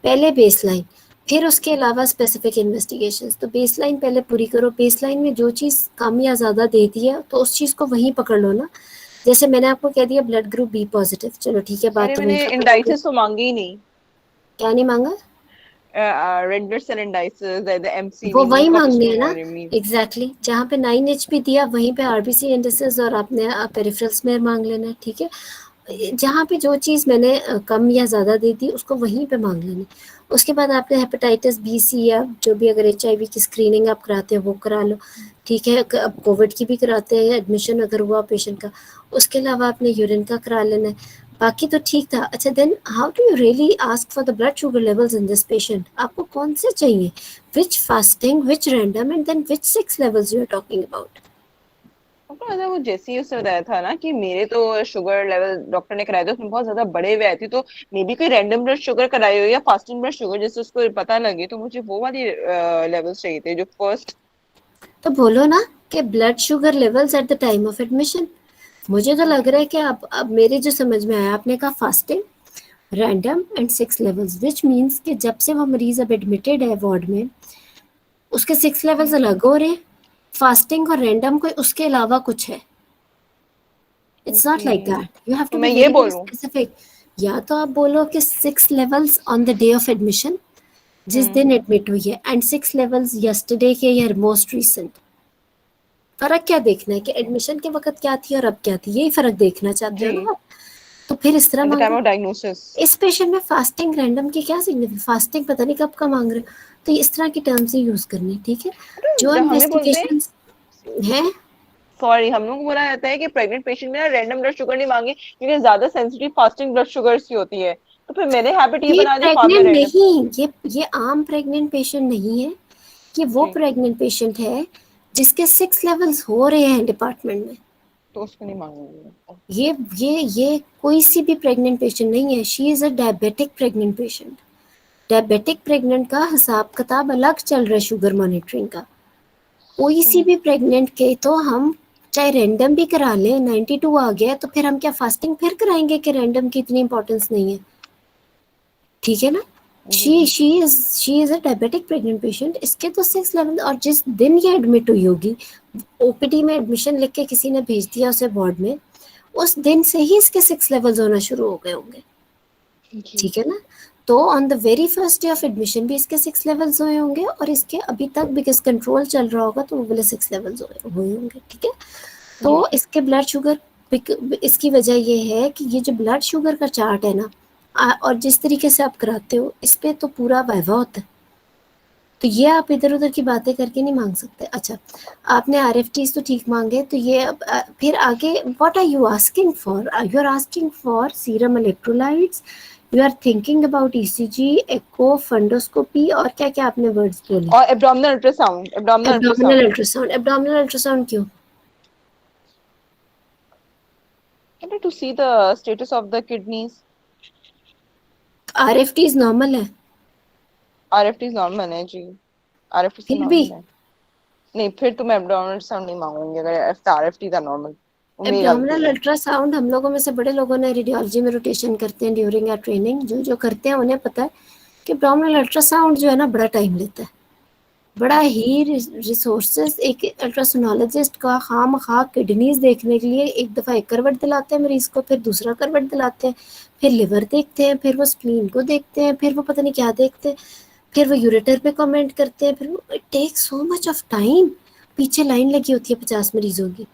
पहले बेसलाइन, फिर उसके अलावा स्पेसिफिक इन्वेस्टिगेशंस। तो बेसलाइन पहले पूरी करो। बेसलाइन में जो चीज़ कम या ज़्यादा देती है तो उस चीज़ को वहीं पकड़ लो ना। जैसे मैंने आपको कह दिया ब्लड ग्रुप B पॉजिटिव, चलो ठीक है, बात अरे तो मैंने वहीं इंडाइसिस तो मांगी ही नहीं। क्या नहीं मांगा? Red blood cell indices, the MCV, वो वही मांगने है ना, एग्जैक्टली एग्जैक्टली। जहाँ पे 9 HP दिया वहीं पे RBC इंडिसेस और आपने पेरिफेरल स्मेयर मांग लेना है, ठीक है। जहाँ पे जो चीज़ मैंने कम या ज़्यादा दे दी उसको वहीं पे मांग लेना। उसके बाद आपने हेपेटाइटिस B, C या जो भी अगर HIV की स्क्रीनिंग आप कराते हो वो करा लो, ठीक है। अब कोविड की भी कराते हैं एडमिशन अगर हुआ पेशेंट का। उसके अलावा आपने यूरिन का करा लेना है, बाकी तो ठीक था। अच्छा then how do you really ask for the blood sugar levels in this patient? आपको कौन से चाहिए? Which fasting, which random and then which 6 levels you are talking about? तो वो जैसे ही उससे बताया था ना कि मेरे तो शुगर लेवल डॉक्टर ने कराया था उसमें बहुत ज्यादा बढ़े हुए आए थे, तो मे बी कोई रैंडम ब्लड शुगर कराई हो या फास्टिंग ब्लड शुगर जिससे उसको पता लगे, तो मुझे वो वाली लेवल्स चाहिए थे जो फर्स्ट। तो बोलो ना कि blood sugar levels at the time of admission. मुझे तो लग रहा है कि आप, अब मेरे जो समझ में आया, आपने कहा fasting, random and 6 levels, which means कि जब से वो मरीज अब एडमिटेड है वार्ड में उसके 6 लेवल्स अलग हो रहे हैं। फास्टिंग और रैंडम कोई उसके अलावा कुछ है। It's not like that, you have to मैं बी ये वेरी बोलूं स्पेसिफिक। या तो आप बोलो कि 6 levels on the day of admission, जिस दिन एडमिट हुई है, एंड 6 लेवल्स यस्टरडे के या मोस्ट रिसेंट। फर्क क्या देखना है कि एडमिशन के वक्त क्या थी और अब क्या थी, यही फर्क देखना चाहते हो ना आप? तो फिर इस तरह एट द टाइम मांगो। Of diagnosis. इस पेशेंट में फास्टिंग रैंडम की क्या सिग्निफिकेंस? फास्टिंग पता नहीं कब का मांग रहे हो, तो इस तरह की टर्म्स ही यूज करनी, ठीक है। जो जब हमें बोलते हैं, इन्वेस्टिगेशंस हैं, सॉरी हम लोग को बोला जाता है कि प्रेग्नेंट पेशेंट में ना रैंडम ब्लड शुगर नहीं मांगे क्योंकि ज्यादा सेंसिटिव फास्टिंग ब्लड शुगर की होती है, तो फिर मैंने हैबिट ये ये बना दी प्रेग्नेंट रैंडम। नहीं, ये आम प्रेग्नेंट पेशेंट नहीं है, कि वो प्रेग्नेंट पेशेंट है जिसके 6 लेवल्स हो रहे हैं डिपार्टमेंट में, तो उसको नहीं मांगूंगी। ये कोई सी भी प्रेग्नेंट पेशेंट नहीं है। She is a diabetic pregnant patient. Diabetic pregnant का हिसाब किताब अलग चल रहा है शुगर मॉनिटरिंग का। कोई सी भी प्रेग्नेंट के तो हम चाहे रैंडम भी करा लें, 92 आ गया तो फिर हम क्या फास्टिंग फिर कराएंगे कि रैंडम की इतनी इंपॉर्टेंस नहीं है, ठीक है ना। She is a diabetic pregnant patient. इसके तो 6 लेवल, और जिस दिन ये एडमिट हुई होगी, OPD में एडमिशन लिख के किसी ने भेज दिया उसे वार्ड में, उस दिन से ही इसके 6 लेवल्स होना शुरू हो गए होंगे, ठीक है ना। तो on the very first day of admission भी इसके 6 लेवल्स हुए होंगे, और इसके अभी तक बिकॉज कंट्रोल चल रहा होगा तो वो वाले 6 लेवल्स हुए होंगे, ठीक है। तो इसके ब्लड शुगर, इसकी वजह ये है कि ये जो ब्लड शुगर का चार्ट है ना, और जिस तरीके से आप कराते हो इस पे तो पूरा वाइवा होता है, तो ये आप इधर उधर की बातें करके नहीं मांग सकते। अच्छा, आपने RFTs तो ठीक मांगे, तो ये अब फिर आगे what are you asking for? You are asking for serum electrolytes, you are thinking about ECG, echo, fundoscopy, और क्या क्या आपने वर्ड्स बोले? और abdominal ultrasound, abdominal abdominal ultrasound. Ultrasound. Abdominal ultrasound क्यों? To see the status of the kidneys. RFTs normal है RFTs normal है जी, RFT से फिर भी? नॉर्मल है। नहीं, फिर तो मैं एब्डोमिनल अल्ट्रासाउंड नहीं मांगूंगी अगर RFT था नॉर्मल, वो मेरी गलती एब्डोमिनल है। अल्ट्रासाउंड हम लोगों में से बड़े लोगों ने रेडियोलॉजी में रोटेशन करते हैं ड्यूरिंग आवर ट्रेनिंग, जो जो करते हैं उन्हें पता है कि एब्डोमिनल अल्ट्रासाउंड जो है ना बड़ा टाइम लेता है, बड़ा ही रिसोर्सेज। एक अल्ट्रासोनोलॉजिस्ट का खामखा किडनीज देखने के लिए एक दफ़ा एक करवट दिलाते हैं मरीज़ को, फिर दूसरा करवट दिलाते हैं, फिर लिवर देखते हैं, फिर वो स्प्लीन को देखते हैं, फिर वो पता नहीं क्या देखते हैं, फिर वो यूरेटर पे कमेंट करते हैं, फिर वो it takes so much of time. पीछे लाइन लगी होती है 50 मरीजों की,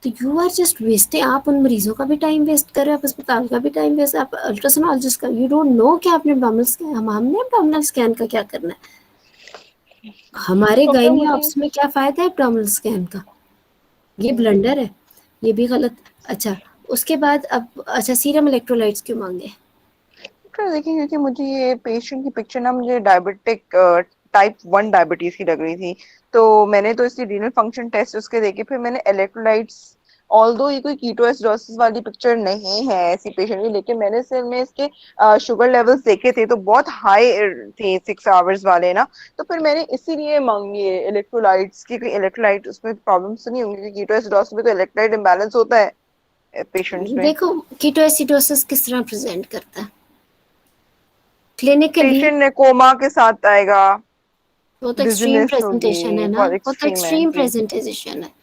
तो यू आर जस्ट वेस्टिंग। आप उन मरीजों का भी टाइम वेस्ट कर रहे हो, आप अस्पताल का भी टाइम वेस्ट, आप अल्ट्रासोनोलॉजिस्ट का यू डोंट नो कि आपने एब्डोमिनल स्कैन, हमने एब्डोमिनल स्कैन का क्या करना है? हमारे डॉक्टर गायनी मुझे ऑप्स में क्या फायदा है एब्डोमिनल स्कैन का? ये ब्लंडर है, ये भी गलत। अच्छा, उसके बाद अब अच्छा सीरम इलेक्ट्रोलाइट्स क्यों मांगे? देखिए, क्योंकि मुझे ये पेशेंट की पिक्चर ना मुझे डायबिटिक टाइप 1 डायबिटीज की लग रही थी, तो मैंने तो इसकी रीनल फंक्शन टेस्ट उसके देखे, फिर मैंने इलेक्ट्रोलाइट्स, ऑल्दो ये कोई कीटोएसिडोसिस वाली पिक्चर नहीं है ऐसी पेशेंट की, लेकिन मैंने सिर्फ में इसके शुगर लेवल्स देखे थे तो बहुत हाई थे 6 आवर्स वाले ना, तो फिर मैंने इसीलिए मांगी है इलेक्ट्रोलाइट्स की, कोई इलेक्ट्रोलाइट उसमें प्रॉब्लम तो नहीं होंगी, कीटोएसिडोसिस में तो इलेक्ट्रोलाइट इम्बैलेंस होता है पेशेंट्स में। देखो कीटोएसिडोसिस किस तरह प्रेजेंट करता है क्लिनिकली? पेशेंट ने कोमा के साथ आएगा, वो तो एक्सट्रीम डिजीनेस होगी, प्रेजेंटेशन है ना, बहुत वो तो एक्सट्रीम है एक्सट्रीम जी। प्रेजेंटेशन है।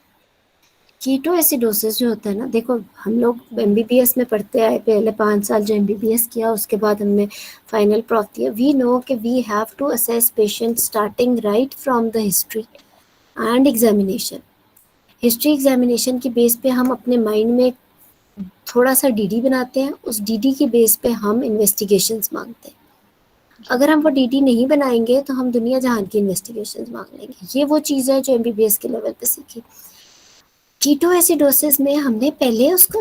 कीटोएसिडोसिस जो होता है ना, देखो हम लोग MBBS में पढ़ते आए, पहले 5 साल जो MBBS किया उसके बाद हमने फाइनल प्रॉफ दिया, वी नो कि we have to assess patient starting right from the history and examination. History examination की बेस पे हम अपने माइंड में थोड़ा सा DD बनाते हैं, उस DD की बेस पे हम इन्वेस्टिगेशंस मांगते हैं। अगर हम वो DD नहीं बनाएंगे तो हम दुनिया जहान की इन्वेस्टिगेशंस मांग लेंगे। ये वो चीज़ है जो MBBS के लेवल पे सीखी। कीटोएसिडोसिस में हमने पहले उसका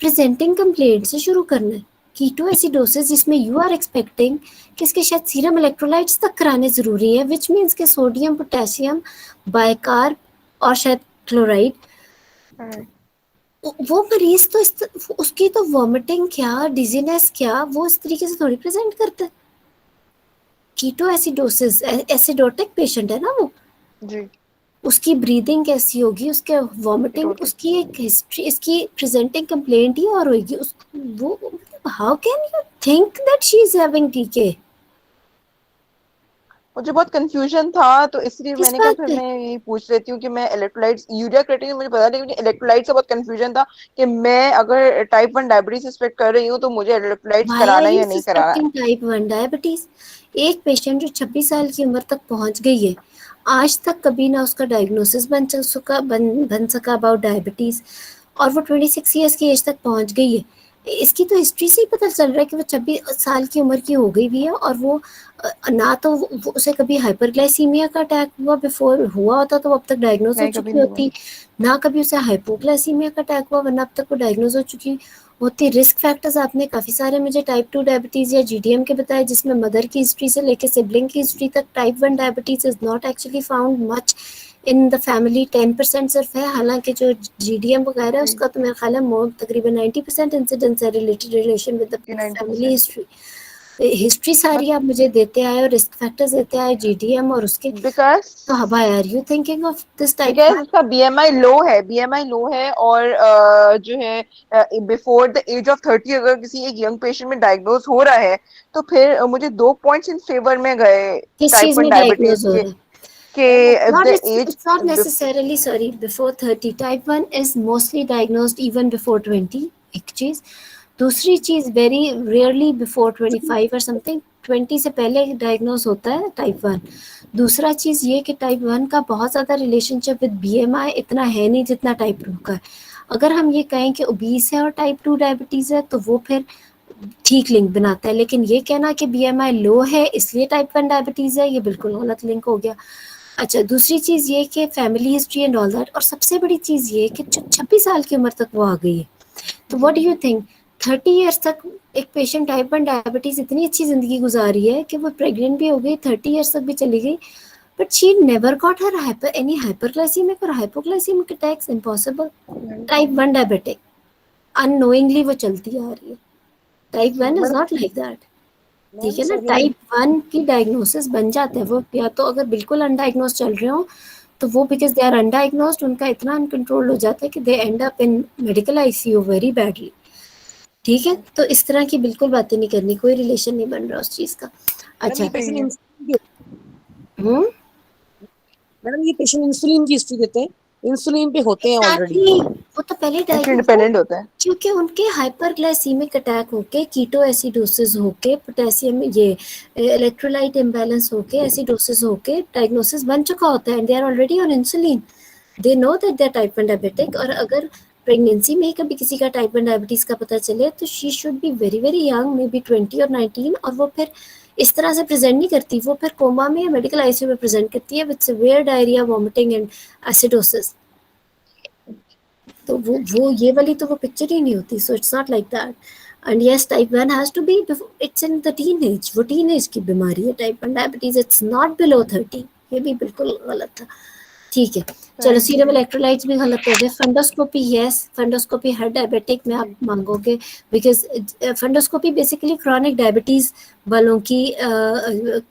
प्रेजेंटिंग कंप्लेंट से शुरू करना है। कीटोएसिडोसिस जिसमें यू आर एक्सपेक्टिंग कि इसके शायद सीरम इलेक्ट्रोलाइट्स तक कराने ज़रूरी है, विच मीन्स के सोडियम, पोटेशियम, बाइकार्ब और शायद क्लोराइड। वो मरीज तो उसकी तो वॉमिटिंग क्या, डिजीनेस क्या, वो इस तरीके से थोड़ी प्रेजेंट करता है। कीटोएसिडोसिस एसिडोटिक पेशेंट है ना वो जी, उसकी ब्रीदिंग कैसी होगी, उसके वॉमिटिंग, उसकी एक हिस्ट्री, इसकी प्रेजेंटिंग कंप्लेंट ही और होगी। उस वो how can you think that she is having TK? मुझे बहुत कंफ्यूजन था तो इसलिए किस मैंने कहा बात फिर पे? मैं ये पूछ लेती हूँ कि मैं इलेक्ट्रोलाइट्स, यूरिया क्रिएटिनिन मुझे पता नहीं, लेकिन इलेक्ट्रोलाइट से बहुत कंफ्यूजन था कि मैं अगर टाइप 1 डायबिटीज सस्पेक्ट कर रही हूँ तो मुझे इलेक्ट्रोलाइट्स व्हाई आर कराना है यू या नहीं कराना है। Suspecting type 1 diabetes? एक पेशेंट जो 26 साल की उम्र तक पहुंच गई है, आज तक कभी ना उसका डायग्नोसिस बन सका अबाउट डायबिटीज, और वो 26 ईयर्स की एज तक पहुंच गई है। इसकी तो हिस्ट्री से ही पता चल रहा है कि वो 26 साल की उम्र की हो गई भी है, और वो ना तो उसे कभी हाइपरग्लाइसीमिया का अटैक हुआ, बिफोर हुआ होता तो वो अब तक डायग्नोज हो नहीं, कभी चुकी नहीं हुआ। होती, ना कभी उसे हाइपोग्लाइसीमिया का अटैक हुआ वरना अब तक वो डायग्नोज हो चुकी होती। रिस्क फैक्टर्स आपने काफ़ी सारे मुझे टाइप 2 डायबिटीज़ या GDM के बताए, जिसमें मदर की हिस्ट्री से लेके सिबलिंग की हिस्ट्री तक। Type 1 diabetes is not actually found much in the family, 10% सिर्फ है, हालांकि जो GDM वगैरह है उसका तो मेरा ख्याल है मोर तकरीबन 90% इंसिडेंस है related relation with the family 90%। History सारी आप मुझे देते आए और रिस्क फैक्टर्स देते आए GDM और उसके, बिकॉज तो why are you thinking of this type? इसका BMI लो है, और जो है बिफोर द एज ऑफ 30 अगर किसी एक यंग पेशेंट में डायग्नोज हो रहा है तो फिर मुझे 2 पॉइंट्स इन फेवर में गए किस टाइप चीज 1 में डायबिटीज डायग्नोज हो के, रहा है? कि Not the age it's not necessarily, sorry, before 30. Type 1 is mostly diagnosed even before 20, एक चीज। दूसरी चीज very rarely before 25 or something, 20 से पहले डायग्नोज होता है टाइप 1। दूसरा चीज ये कि टाइप 1 का बहुत ज़्यादा रिलेशनशिप विद BMI इतना है नहीं जितना टाइप 2 का है। अगर हम ये कहें कि ओबीस है और टाइप 2 डायबिटीज़ है तो वो फिर ठीक लिंक बनाता है, लेकिन ये कहना कि BMI लो है इसलिए टाइप 1 डायबिटीज़ है, ये बिल्कुल गलत लिंक हो गया। अच्छा, दूसरी चीज़ ये कि family history and all that, और सबसे बड़ी चीज़ ये कि 26 साल की उम्र तक वो आ गई है। तो what do you think, 30 years तक एक पेशेंट टाइप 1 डायबिटीज़ इतनी अच्छी ज़िंदगी गुजारी है कि वो प्रेग्नेंट भी हो गई, 30 इयर्स तक भी चली गई, but she never got her any hyperglycaemic और hypoglycaemic attacks, impossible. Type 1 diabetic unknowingly वो चलती आ रही है। Type 1 is not like that, ठीक है ना। टाइप 1 की डायग्नोसिस बन जाते हैं वो, या तो अगर बिल्कुल अनडायग्नोज चल रहे हो तो वो बिकॉज दे आर अनडायग्नोज्ड, उनका इतना अनकंट्रोल हो जाता है कि they end up in medical ICU very badly, ठीक है। तो इस तरह की बिल्कुल बातें नहीं करनी, कोई रिलेशन नहीं बन रहा उस चीज का। अच्छा, मैडम ये पेशेंट इंसुलिन की हिस्ट्री देते हैं, इंसुलिन पे होते हैं ऑलरेडी, वो तो पहले इंडिपेंडेंट होता है। क्योंकि उनके हाइपरग्लाइसीमिक अटैक होके, कीटो एसिडोसिस होके, पोटेशियम ये इलेक्ट्रोलाइट इम्बैलेंस होके, एसिडोसिस होके डायग्नोसिस बन चुका होता है, and they are already on insulin, they know that they are type 1 diabetic. और अगर प्रेगनेंसी में ही कभी किसी का टाइप 1 डायबिटीज का पता चले तो she should be very very young, may be 20 और 19, और वो फिर इस तरह से प्रेजेंट नहीं करती, वो फिर कोमा में या मेडिकल आईसीयू में प्रेजेंट करती है with severe diarrhoea, vomiting and acidosis. तो वो ये वाली तो वो पिक्चर ही नहीं होती। So it's not like that. And yes, type 1 has to be, it's in the teenage, वो टीनेज की बीमारी है type 1 diabetes, it's not below 30, ये भी बिल्कुल गलत था, ठीक है। चलो, सीरम इलेक्ट्रोलाइट्स भी गलत हो गए। फंडोस्कोपी, यस, फंडोस्कोपी हर डायबिटिक में आप मांगोगे, because fundoscopy basically chronic diabetes वालों की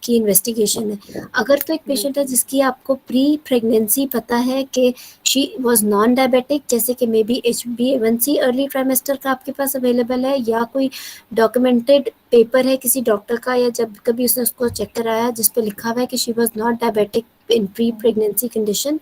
इन्वेस्टिगेशन है। अगर तो एक पेशेंट है जिसकी आपको प्री प्रेगनेंसी पता है कि शी वाज नॉन डायबिटिक, जैसे कि may be HbA1c early trimester का आपके पास अवेलेबल है, या कोई डॉक्यूमेंटेड पेपर है किसी डॉक्टर का, या जब कभी उसने उसको चेक कराया जिस पे लिखा हुआ है कि she was not diabetic in pre pregnancy condition,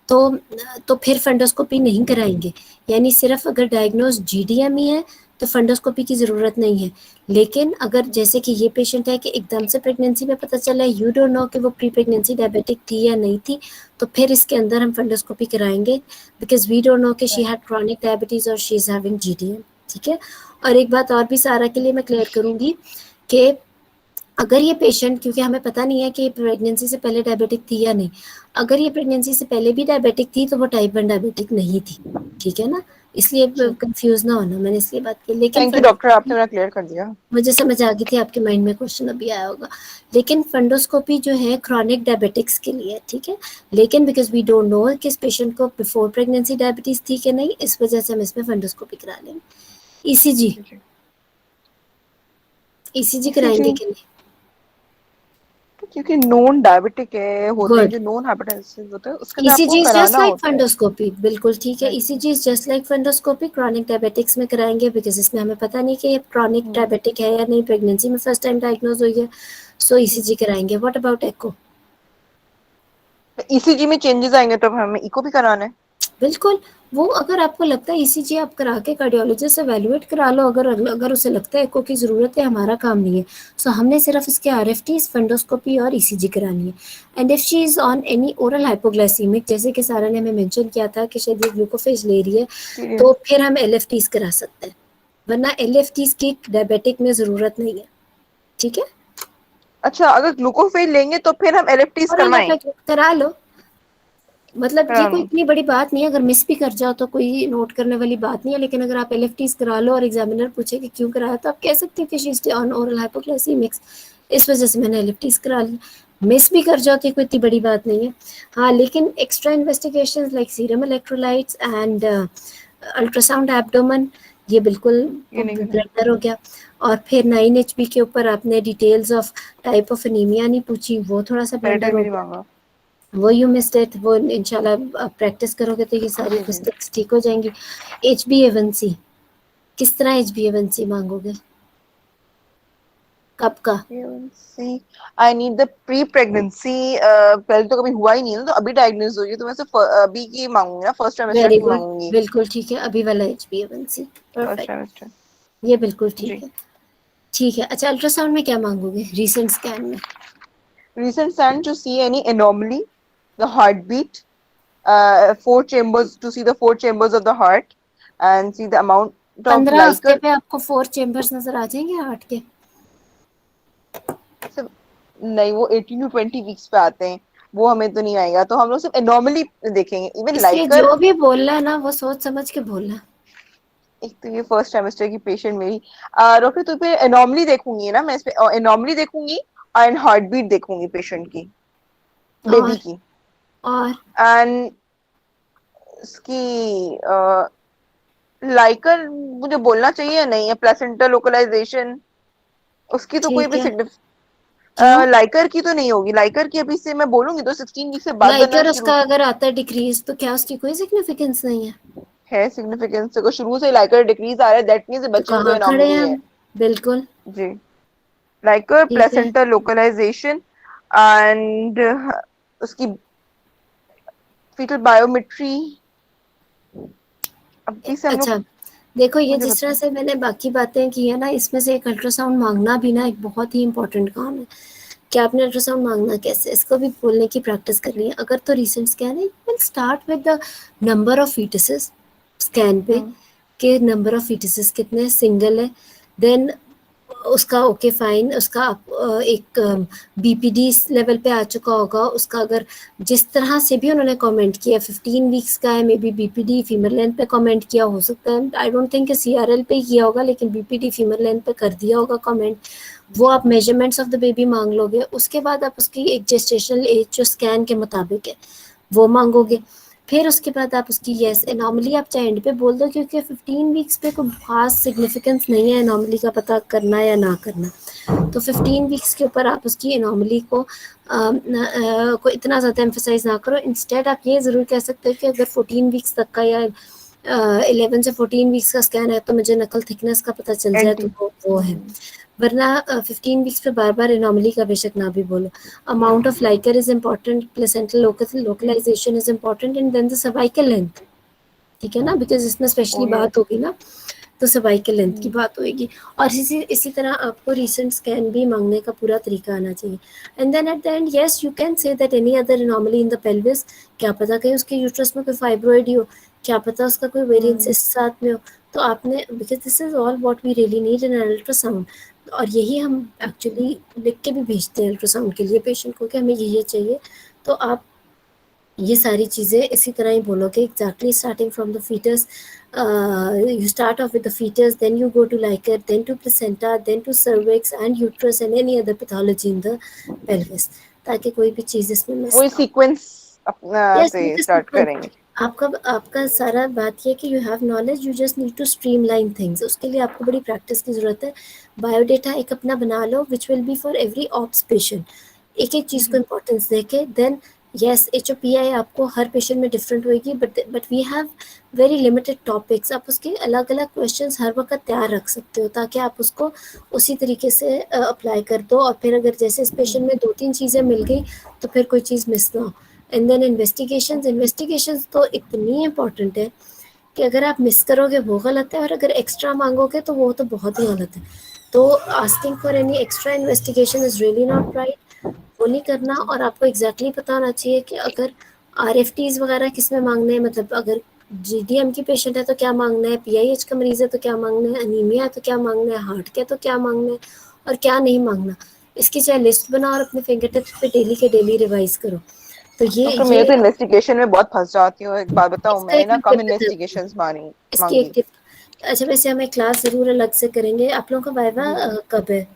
तो फिर फंडोस्कोपी नहीं कराएंगे। यानी सिर्फ अगर डायग्नोज GDM ही है तो फंडोस्कोपी की ज़रूरत नहीं है। लेकिन अगर जैसे कि ये पेशेंट है कि एकदम से प्रेगनेंसी में पता चला, यू डोंट नो कि वो प्री प्रेगनेंसी डायबिटिक थी या नहीं थी, तो फिर इसके अंदर हम फंडोस्कोपी कराएंगे, बिकॉज वी डोंट नो कि शी हैड क्रॉनिक डायबिटीज़ और शी इज़ हैविंग GDM, ठीक है। और एक बात और भी सारा के लिए मैं क्लियर करूँगी कि अगर ये पेशेंट, क्योंकि हमें पता नहीं है कि प्रेगनेंसी से पहले डायबिटिक थी या नहीं, अगर ये प्रेगनेंसी से पहले भी डायबिटिक थी तो वो टाइप 1 डायबिटिक नहीं थी, ठीक है ना। इसलिए कंफ्यूज ना होना, मैंने इसलिए बात की। लेकिन थैंक यू डॉक्टर, आपने मेरा क्लियर कर दिया। मुझे समझ आ गई थी, आपके माइंड में क्वेश्चन अभी आया होगा। लेकिन फंडोस्कोपी जो है क्रॉनिक डायबिटिक्स के लिए, ठीक है। लेकिन बिकॉज वी डोंट नो कि इस पेशेंट को बिफोर प्रेगनेंसी डायबिटीज थी कि नहीं, इस वजह से हम इसमें फंडोस्कोपी करा लेंगे। ECG कराएंगे कि नहीं, क्योंकि नॉन डायबिटिक है, होते हैं Good. जो नॉन हाइपरटेंसिव होते हैं, उसके लिए ECG आपको is just कराना like होता है। फंडोस्कोपी, बिल्कुल ठीक है। ECG is just like fundoscopy, chronic diabetics में कराएंगे, बिकॉज इसमें हमें पता नहीं कि ये क्रॉनिक डायबिटिक है या नहीं, प्रेगनेंसी में फर्स्ट टाइम डायग्नोज हुई है, सो ECG कराएंगे। What about echo? ECG में चेंजेस आएंगे तो हमें इको भी कराना है। बिल्कुल, वो अगर आपको लगता है ECG आप करा के कार्डियोलॉजिस्ट से एवेलुएट करा लो, अगर उसे लगता है एको की ज़रूरत है, हमारा काम नहीं है। सो हमने सिर्फ इसके RFTs, फंडोस्कोपी और ECG करानी है। And if she is on any oral hypoglycaemic, जैसे कि सारा ने हमें मेंशन किया था कि शायद ये ग्लूकोफेज ले रही है, तो फिर हम LFTs करा सकते हैं, वरना LFTs की डायबिटिक में ज़रूरत नहीं है, ठीक है। अच्छा, अगर ग्लूकोफेज लेंगे तो फिर हम LFTs करवाएं? करा लो, मतलब ये कोई इतनी बड़ी बात नहीं है, अगर मिस भी कर जाओ तो कोई नोट करने वाली बात नहीं है। लेकिन अगर आप LFTs करा लो और एग्जामिनर पूछे कि क्यों कराया, तो आप कह सकते हो कि शी इज ऑन ओरल हाइपोग्लाइसीमिक्स, इस वजह से मैंने LFTs करा ली। मिस भी कर जाओ तो कोई इतनी बड़ी बात नहीं है। हाँ, लेकिन extra investigation like serum electrolytes and ultrasound abdomen, ये बिल्कुल ब्लंडर हो गया। और फिर 9HB के ऊपर आपने details of type of anaemia नहीं पूछी, वो थोड़ा सा ब्लंडर हो गया, वो यू मिस्ड इट। वो इंशाल्लाह प्रैक्टिस करोगे तो ये सारी मिस्टेक्स ठीक हो जाएंगी। HbA1c, किस तरह HbA1c मांगोगे, कब का? I need the pre pregnancy, पहले तो कभी हुआ ही नहीं है, तो अभी डायग्नोज हुई है, तो मैं सिर्फ अभी की मांगूंगी ना, फर्स्ट ट्राइमेस्टर वेरी की गुड, मांगूंगी। बिल्कुल ठीक है, अभी वाला HbA1c, परफेक्ट, ये बिल्कुल ठीक है, ठीक है। अच्छा, अल्ट्रासाउंड में क्या मांगोगे रीसेंट स्कैन में? Recent scan to see any anomaly, the heartbeat, 4 chambers, to see the 4 chambers of the heart and see the amount of 15 हफ्ते Liker. पे आपको 4 चेम्बर्स नजर आ जाएंगे हार्ट के? सिर्फ नहीं, वो 18 to 20 वीक्स पे आते हैं, वो हमें तो नहीं आएगा, तो हम लोग सिर्फ नॉर्मली देखेंगे। इवन इसलिए लाइकर, जो भी बोलना है ना वो सोच समझ के बोलना। एक तो ये फर्स्ट सेमेस्टर की पेशेंट मेरी, डॉक्टर तो पे एनॉमली देखूंगी ना मैं, इसमें एनॉमली देखूंगी एंड हार्ट बीट देखूंगी पेशेंट की, बेबी और की, और एंड इसकी लाइकर मुझे बोलना चाहिए या नहीं, प्लेसेंटा लोकलाइजेशन उसकी तो कोई ठीक भी है, क्यों? लाइकर की तो नहीं होगी, लाइकर की अभी से मैं बोलूंगी तो 16 वीक से बाद बनना लाइकर शुरू उसका अगर आता है डिक्रीज तो क्या उसकी कोई सिग्निफिकेंस नहीं है? है। सिग्निफिकेंस को शुरू से लाइकर डिक्रीज आ रहा है, दैट मींस तो बच्चे में कोई कहाँ खड़े एनॉमली हैं है। हम? बिल्कुल जी, लाइकर ठीक है। प्लेसेंटा लोकलाइजेशन एंड उसकी फीटल बायोमेट्री, अभी से हम लोग, अच्छा देखो, ये मुझे जिस तरह बताओ। से मैंने बाकी बातें की है ना, इसमें से एक अल्ट्रासाउंड मांगना भी ना एक बहुत ही इंपॉर्टेंट काम है कि आपने अल्ट्रासाउंड मांगना कैसे, इसको भी बोलने की प्रैक्टिस करनी है। अगर तो रिसेंट स्कैन है, you will start with the number of foetuses scan पे, के नंबर ऑफ फीटसेस कितने सिंगल है, देन उसका ओके फाइन, उसका एक बीपीडी लेवल पे आ चुका होगा उसका, अगर जिस तरह से भी उन्होंने कमेंट किया 15 वीक्स का है, may B BPD female length पे कमेंट किया हो सकता है, आई डोंट थिंक सीआरएल पे किया होगा, लेकिन बीपीडी फीमेल लेंथ पे कर दिया होगा कमेंट। वो आप मेजरमेंट्स ऑफ द बेबी मांग लोगे, उसके बाद आप उसकी एक जेस्टेशनल एज जो स्कैन के मुताबिक है वो मांगोगे, फिर उसके बाद आप उसकी यस एनॉमली आप चाहे एंड पे बोल दो, क्योंकि 15 वीक्स पे कोई खास सिग्निफिकेंस नहीं है एनॉमली का पता करना या ना करना। तो 15 वीक्स के ऊपर आप उसकी एनॉमली को इतना ज़्यादा एम्फोसाइज ना करो, इंस्टेड आप ये ज़रूर कह सकते हो कि अगर 14 वीक्स तक का या 11 से 14 वीक्स का स्कैन है तो मुझे नकल थिकनेस का पता चल जाए, तो एंटी वो है। वरना 15 वीक्स पे बार बार एनॉमली का बेशक ना भी बोलो। Amount of liquor is important, placental localisation is important, and then the cervical length, ठीक है ना, बिकॉज इसमें स्पेशली बात होगी ना तो सर्वाइकल लेंथ की बात होगी। और इसी तरह आपको रिसेंट स्कैन भी मांगने का पूरा तरीका आना चाहिए। And then at the end yes you can say that any other anomaly in the pelvis, क्या पता कहीं उसके यूट्रस में कोई फाइब्रॉइड हो, क्या पता उसका कोई वेरिएंस इस साथ में हो, तो आपने, because this is all what we really need in ultrasound, और यही हम एक्चुअली लिख के भी भेजते हैं अल्ट्रासाउंड के लिए पेशेंट को कि हमें ये चाहिए। तो आप ये सारी चीज़ें इसी तरह ही बोलोगे, exactly starting from the fetus, you start off with the fetus, then you go to liker, then to placenta, then to cervix and uterus and any other pathology in the pelvis, ताकि कोई भी चीज़ इसमें miss वही ना हो। Sequence अपना Yes, से with the start sequence. करेंगे। आपका सारा बात ये कि you have knowledge, you just need to streamline things, उसके लिए आपको बड़ी प्रैक्टिस की ज़रूरत है। बायोडेटा एक अपना बना लो which will be for every obs patient, एक एक चीज़ को इम्पोर्टेंस देके, देन यस HOPI आपको हर पेशेंट में डिफरेंट होगी, but we have very limited topics, आप उसके अलग अलग क्वेश्चंस हर वक्त तैयार रख सकते हो ताकि आप उसको उसी तरीके से अप्लाई कर दो, और फिर अगर जैसे इस पेशेंट में 2-3 चीज़ें मिल गई तो फिर कोई चीज़ मिस ना हो। एंड देन इन्वेस्टिगेशंस तो इतनी इम्पोर्टेंट है कि अगर आप मिस करोगे वो गलत है, और अगर एक्स्ट्रा मांगोगे तो वो तो बहुत ही गलत है। तो asking for any extra investigation is really not right, वो नहीं करना। और आपको एग्जैक्टली पता होना चाहिए कि अगर RFTs वगैरह किस में मांगने हैं, मतलब अगर GDM की पेशेंट है तो क्या मांगना है, PIH का मरीज है तो क्या मांगना है, अनीमिया है तो क्या मांगना है, हार्ट के तो क्या मांगना है, और क्या नहीं मांगना, इसकी चाहे लिस्ट बनाओ और अपने फिंगर टिप्स पे डेली के डेली रिवाइज करो। तो डॉक्टर मैं तो इन्वेस्टिगेशन में बहुत फंस जाती हूँ, एक बात बताऊँ, इसका मैंने एक ना कम टिप है, इन्वेस्टिगेशंस इसकी एक मांगी। टिप, अच्छा वैसे हमें क्लास जरूर अलग से करेंगे। आप लोगों का वाइवा कब है?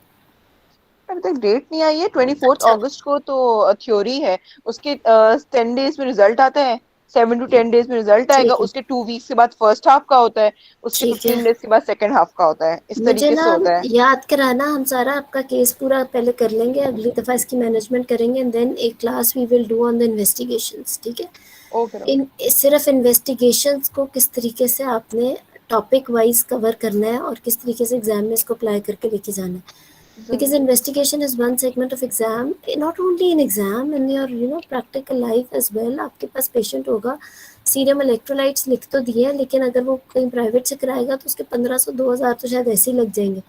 अभी तक डेट नहीं आई है, 24 अच्छा अगस्त को तो थ्योरी है, उसके 10 डेज में रिजल्ट आता है, 7 to 10 डेज में रिजल्ट आएगा, ठीक है, उसके 2 वीक्स के बाद फर्स्ट हाफ का होता है, उसके ठीक है। 15 डेज के बाद सेकंड हाफ का होता है, इस मुझे तरीके ना से होता है। याद कराना, हम सारा आपका केस पूरा पहले कर लेंगे, अगली दफ़ा इसकी मैनेजमेंट करेंगे, एंड देन एक class we will do on the investigations, ठीक है। Okay doctor. इन सिर्फ इन्वेस्टिगेशंस को किस तरीके से आपने टॉपिक वाइज कवर करना है और किस तरीके से एग्जाम में इसको अप्लाई करके लेके जाना है, because investigation is one segment of exam, not only in exam, in your practical life as well। आपके पास पेशेंट होगा, सीरम इलेक्ट्रोलाइट्स लिख तो दिए, लेकिन अगर वो कहीं प्राइवेट से कराएगा तो उसके 1500-2000 तो शायद ऐसे ही लग जाएंगे,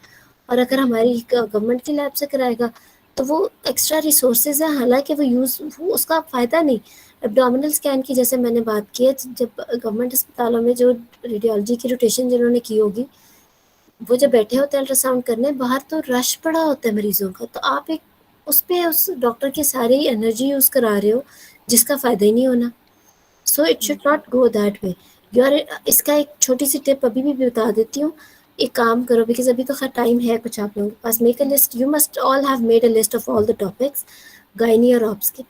और अगर हमारी गवर्नमेंट की लैब से कराएगा तो वो एक्स्ट्रा रिसोर्सेज है, हालांकि वो उसका फ़ायदा नहीं, एब्डोमिनल स्कैन की जैसे मैंने बात की है, जब गवर्नमेंट अस्पतालों में जो रेडियोलॉजी की रोटेशन जिन्होंने की होगी, वो जब बैठे होते हैं अल्ट्रासाउंड करने, बाहर तो रश पड़ा होता है मरीजों का, तो आप एक उस डॉक्टर की सारी एनर्जी यूज करा रहे हो जिसका फायदा ही नहीं होना। So it should not go that way. इसका एक छोटी सी टिप अभी भी बता देती हूँ। एक काम करो, बिकॉज अभी तो खैर टाइम है कुछ आप लोगों के पास, make a list, you must all have made a list of all the topics gynae और ऑप्स के।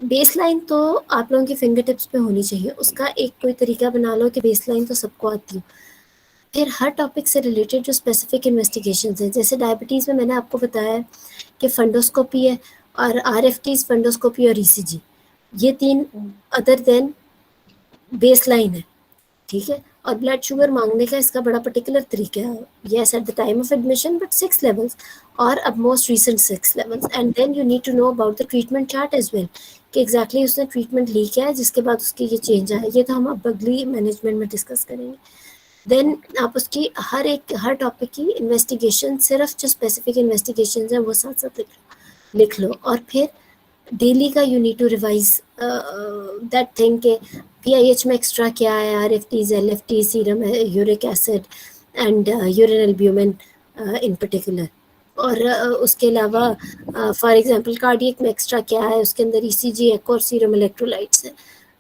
बेसलाइन तो आप लोगों की फिंगर टिप्स पे होनी चाहिए, उसका एक कोई तरीका बना लो कि बेसलाइन तो सबको आती हो। फिर हर टॉपिक से रिलेटेड जो स्पेसिफिक इन्वेस्टिगेशंस हैं, जैसे डायबिटीज़ में मैंने आपको बताया कि फंडोस्कोपी है और RFTs, फंडोस्कोपी और ECG, ये 3 अदर देन बेसलाइन है, ठीक है। और ब्लड शुगर मांगने का इसका बड़ा पर्टिकुलर तरीका है, yes at the time of admission but 6 levels और अब most recent 6 levels, and then you need to know about the treatment chart as well कि एग्जैक्टली उसने ट्रीटमेंट ली क्या है जिसके बाद उसकी ये चेंज आया। ये तो हम अब अगली मैनेजमेंट में डिस्कस करेंगे। देन आप उसकी हर टॉपिक की इन्वेस्टिगेशन, सिर्फ जो स्पेसिफिक इन्वेस्टिगेशन है वो साथ साथ लिख लो। और फिर डेली का you need to revise that thing के PIH में एक्स्ट्रा क्या है, RFTs, LFT, serum uric acid and urine albumin in particular. और उसके अलावा फॉर एग्जांपल कार्डियक में एक्स्ट्रा क्या है, उसके अंदर ECG, एको और सीरम इलेक्ट्रोलाइट्स है।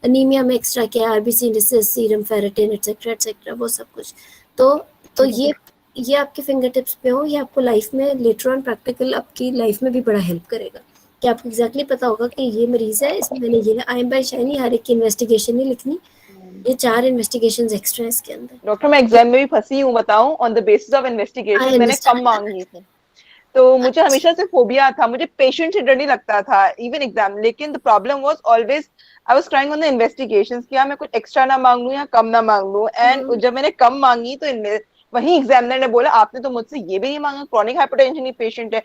अनीमिया में एक्स्ट्रा क्या है, RBC indices, serum ferritin etcetera वो सब कुछ। तो ये आपके फिंगर टिप्स पे हो, ये आपको लाइफ में लेटर ऑन प्रैक्टिकल आपकी लाइफ में भी बड़ा हेल्प करेगा कि आपको एग्जैक्टली पता होगा कि ये मरीज है, इसमें मैंने ये आई एम बाय शाइनी हर एक की इन्वेस्टिगेशन नहीं लिखनी, ये 4 इन्वेस्टिगेशंस एक्स्ट्रा है इसके अंदर। डॉक्टर मैं एग्जाम में भी फंसी हूँ बताऊं, on the basis of investigation मैंने कम मांगी थी, तो मुझे हमेशा से फोबिया था, मुझे पेशेंट से डर नहीं लगता था इवन एग्जाम, लेकिन the problem was always I was trying on the investigations कि मैं कुछ एक्स्ट्रा ना मांग लूं या कम ना मांग लूं, एंड जब मैंने कम मांगी तो वही एग्जामिनर ने बोला आपने तो मुझसे ये भी नहीं मांगा, क्रॉनिक हाइपरटेंशन की पेशेंट है,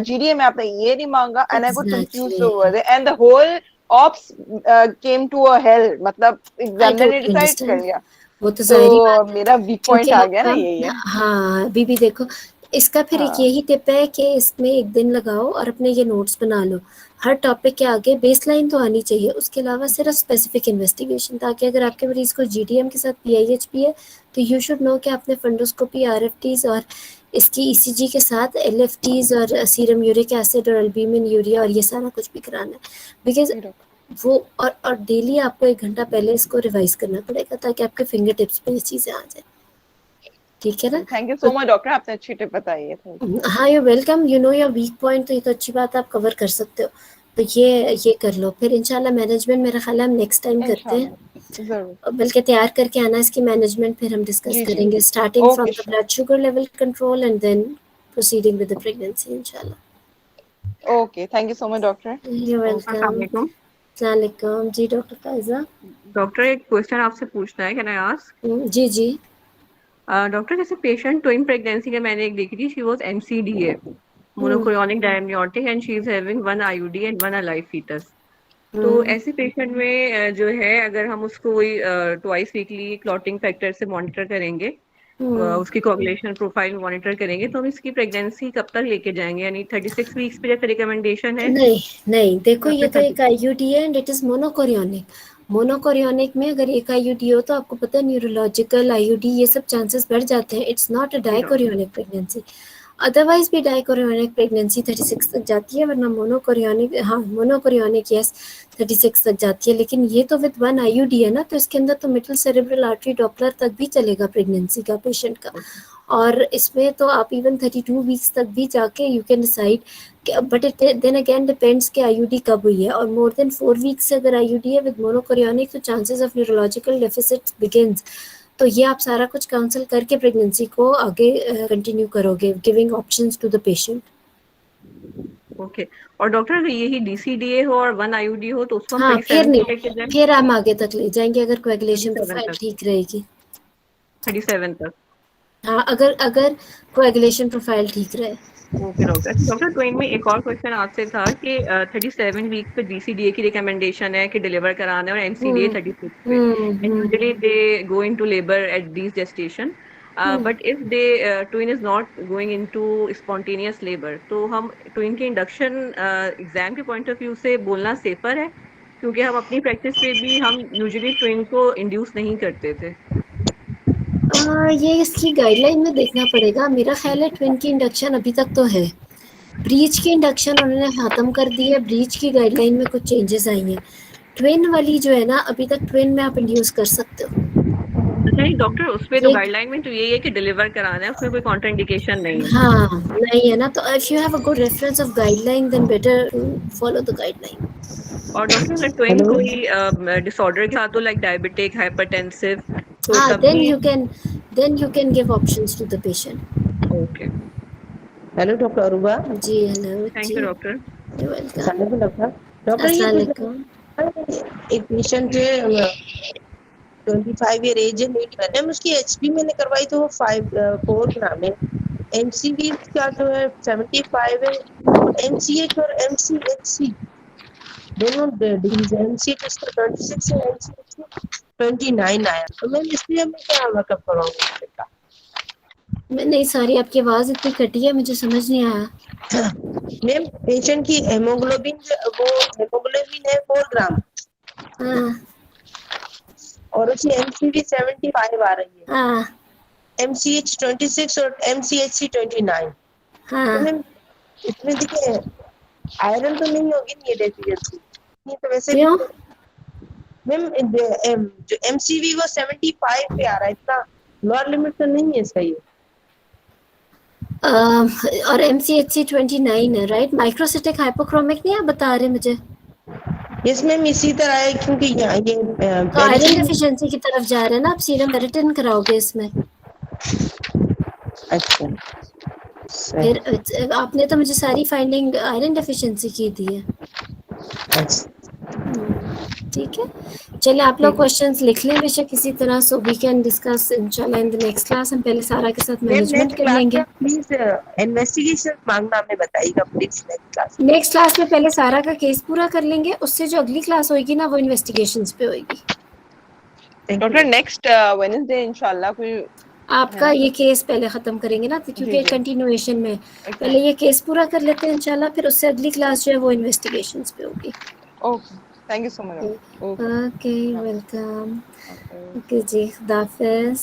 GDA में आपने ये नहीं मांगा, and I got confused over it and the whole ops came to a hell, मतलब एग्जामिनर ने डिसाइड कर लिया। वो तो जाहिर बात है, मेरा वीक पॉइंट आ गया ना, यही है। हाँ अभी भी देखो इसका फिर एक यही टिप है कि इसमें एक दिन लगाओ और अपने ये नोट्स बना लो, हर टॉपिक के आगे बेसलाइन तो आनी चाहिए, उसके अलावा सिर्फ स्पेसिफिक इन्वेस्टिगेशन, ताकि अगर आपके मरीज को GDM के साथ PIH भी है तो यू शुड नो कि आपने फंडोस्कोपी, RFTs और इसकी ECG के साथ LFTs और सीरम यूरिक एसिड और एल्ब्यूमिन यूरिया और ये सारा कुछ भी कराना है, बिकॉज वो और डेली आपको 1 घंटा पहले इसको रिवाइज करना पड़ेगा ताकि आपके फिंगर टिप्स पे ये चीजें आ जाए, ठीक है ना। Thank you so much doctor, आपने अच्छी टिप बताई है। हाँ you welcome, you know your weak point, तो ये तो अच्छी बात है, आप कवर कर सकते हो, तो ये कर लो। फिर इंशाल्लाह मैनेजमेंट मेरा ख्याल है हम नेक्स्ट टाइम करते हैं, जरूर, बल्कि तैयार करके आना इसकी मैनेजमेंट, फिर हम डिस्कस करेंगे starting from the blood sugar level control and then proceeding with the pregnancy इंशाल्लाह। Okay, thank you so much doctor. You welcome. अस्सलाम वालेकुम जी डॉक्टर फाइजा। डॉक्टर एक क्वेश्चन आपसे पूछना है, कैन आई आस्क? जी जी। डॉक्टर जैसे पेशेंट ट्विन प्रेगनेंसी का मैंने एक देखी थी, she was MCDA, monochorionic diamniotic, and she is having 1 IUD and 1 alive foetus. तो ऐसे पेशेंट में जो है अगर हम उसको वही ट्वाइस वीकली क्लॉटिंग फैक्टर से मॉनिटर करेंगे, उसकी कोगुलेशन प्रोफाइल मॉनिटर करेंगे, तो हम इसकी प्रेगनेंसी कब तक लेके जाएंगे, यानी 36 वीक्स पे जैसे रिकमेंडेशन है? नहीं देखो ये तो एक IUD है एंड इट इज मोनोकोरियोनिक में अगर एक IUD हो तो आपको पता है न्यूरोलॉजिकल IUD ये सब चांसेस बढ़ जाते हैं, it's not a dichorionic pregnancy. Otherwise भी डाइकोरियोनिक प्रेगनेंसी 36 तक जाती है, वरना मोनोकोरियोनिक यस 36 तक जाती है, लेकिन ये तो विद 1 IUD है ना, तो इसके अंदर तो मिडल सेरेब्रल आर्टरी डॉपलर तक भी चलेगा प्रेगनेंसी का पेशेंट का, और इसमें तो आप इवन 32 वीक्स तक भी जाके you can decide, but it then again depends कि IUD कब हुई है, और मोर देन 4 वीक्स से अगर IUD है विद मोनोकोरियोनिक तो chances of neurological deficit begins. तो ये आप सारा कुछ काउंसिल करके प्रेगनेंसी को आगे कंटिन्यू करोगे, giving options to the patient. Okay, और डॉक्टर अगर यही DCDA हो और 1 IUD हो तो उसको हम 37 फिर नहीं, लेके जाएं? फिर हम आगे तक ले जाएंगे अगर कोएगुलेशन प्रोफाइल ठीक रहेगी। 37 तक? हाँ अगर कोएगुलेशन प्रोफाइल ठीक रहे। ओके डॉक्टर ट्वेन में एक और क्वेश्चन आपसे था कि 37 वीक पे GCDA की रिकमेंडेशन है कि डिलीवर कराना है, और MCDA 36 पे, and usually they go into labour at this gestation, but if they twin is not going into spontaneous labour, तो हम ट्विन के इंडक्शन एग्जाम के पॉइंट ऑफ व्यू से बोलना सेफर है? क्योंकि हम अपनी प्रैक्टिस पे भी हम यूजुअली ट्विन को इंड्यूस नहीं करते थे। ये इसकी गाइडलाइन में देखना पड़ेगा। मेरा ख्याल है ट्विन की इंडक्शन अभी तक तो है। ब्रीच की इंडक्शन उन्होंने खत्म कर दी है, ब्रीच की गाइडलाइन में कुछ चेंजेस आई हैं। ट्विन वाली जो है ना, अभी तक ट्विन में आप इंड्यूस कर सकते हो। अच्छा नहीं डॉक्टर, उसपे तो ये गाइडलाइन में तो यही है कि डिलीवर कराना है, उसमें कोई कॉन्ट्राइंडिकेशन नहीं है। हाँ नहीं है ना, तो if you have a good reference of guideline then better follow the guideline. और डॉक्टर अगर ट्विन कोई डिसऑर्डर के साथ हो लाइक डायबिटिक, हाइपरटेंसिव, तो हाँ, तब then भी you can give options to the patient. Okay. Hello doctor Aruba. जी हेलो थैंक जी, यू डॉक्टर। you're welcome. अस्सलाम डॉक्टर। डॉक्टर ये अस्सलाम कुछ वालेकुम। एक पेशेंट है 25 ईयर एज है, मैम उसकी एचपी मैंने करवाई तो वो 4 ग्राम है। एमसीवी का जो है 75 है, और एमसीएच और एमसीएचसी दोनों डिग्रीज है। एमसीएच इसका 26 है, एमसीएच 29 आया। तो मैम इसलिए मैं क्या वर्कअप करवाऊंगा? मैं नहीं, सॉरी आपकी आवाज इतनी कटी है, मुझे समझ नहीं आया। मैम पेशेंट की हेमोग्लोबिन है 4 ग्राम, हाँ और उसकी एमसीवी 75 आ रही है, हाँ एमसीएच 26 और एमसीएचसी 29। तो हाँ। मैम इसमें देखिए आयरन तो नहीं होगी ये डेफिशिएंसी, नहीं तो वैसे भी क्यों? मैम जो एमसीवी वो 75 पे आ रहा है, इतना लोअर लिमिट तो नहीं है इसका ये। और MCHC 29 है, राइट? माइक्रोसिटिक हाइपोक्रोमिक नहीं आप बता रहे मुझे? यस मैम इसी तरह है, क्योंकि यहाँ ये तो आयरन डेफिशिएंसी की तरफ जा रहे हैं ना आप, सीरम फेरिटिन कराओगे इसमें। अच्छा फिर आपने तो मुझे सारी फाइंडिंग आयरन डेफिशिएंसी की दी है। ठीक है, चलिए आप लोग क्वेश्चंस लिख लें बेशक किसी तरह, सो वी कैन डिस्कस इंशाल्लाह इन द नेक्स्ट क्लास। हम पहले सारा के साथ मैनेजमेंट कर लेंगे। प्लीज इन्वेस्टिगेशन मांगना हमें बताइएगा प्लीज नेक्स्ट क्लास में पहले सारा का केस पूरा कर लेंगे, उससे जो अगली क्लास होगी ना वो इन्वेस्टिगेशंस पे होगी। डॉक्टर नेक्स्ट वेडनेसडे इंशाल्लाह कोई आपका ये केस पहले खत्म करेंगे ना, क्योंकि कंटिन्यूएशन में पहले ये केस पूरा कर लेते हैं इंशाल्लाह, फिर उससे अगली क्लास जो है वो इन्वेस्टिगेशंस पे होगी। Okay, thank you so much. Okay welcome. Okay जी, खुदा हाफिज़।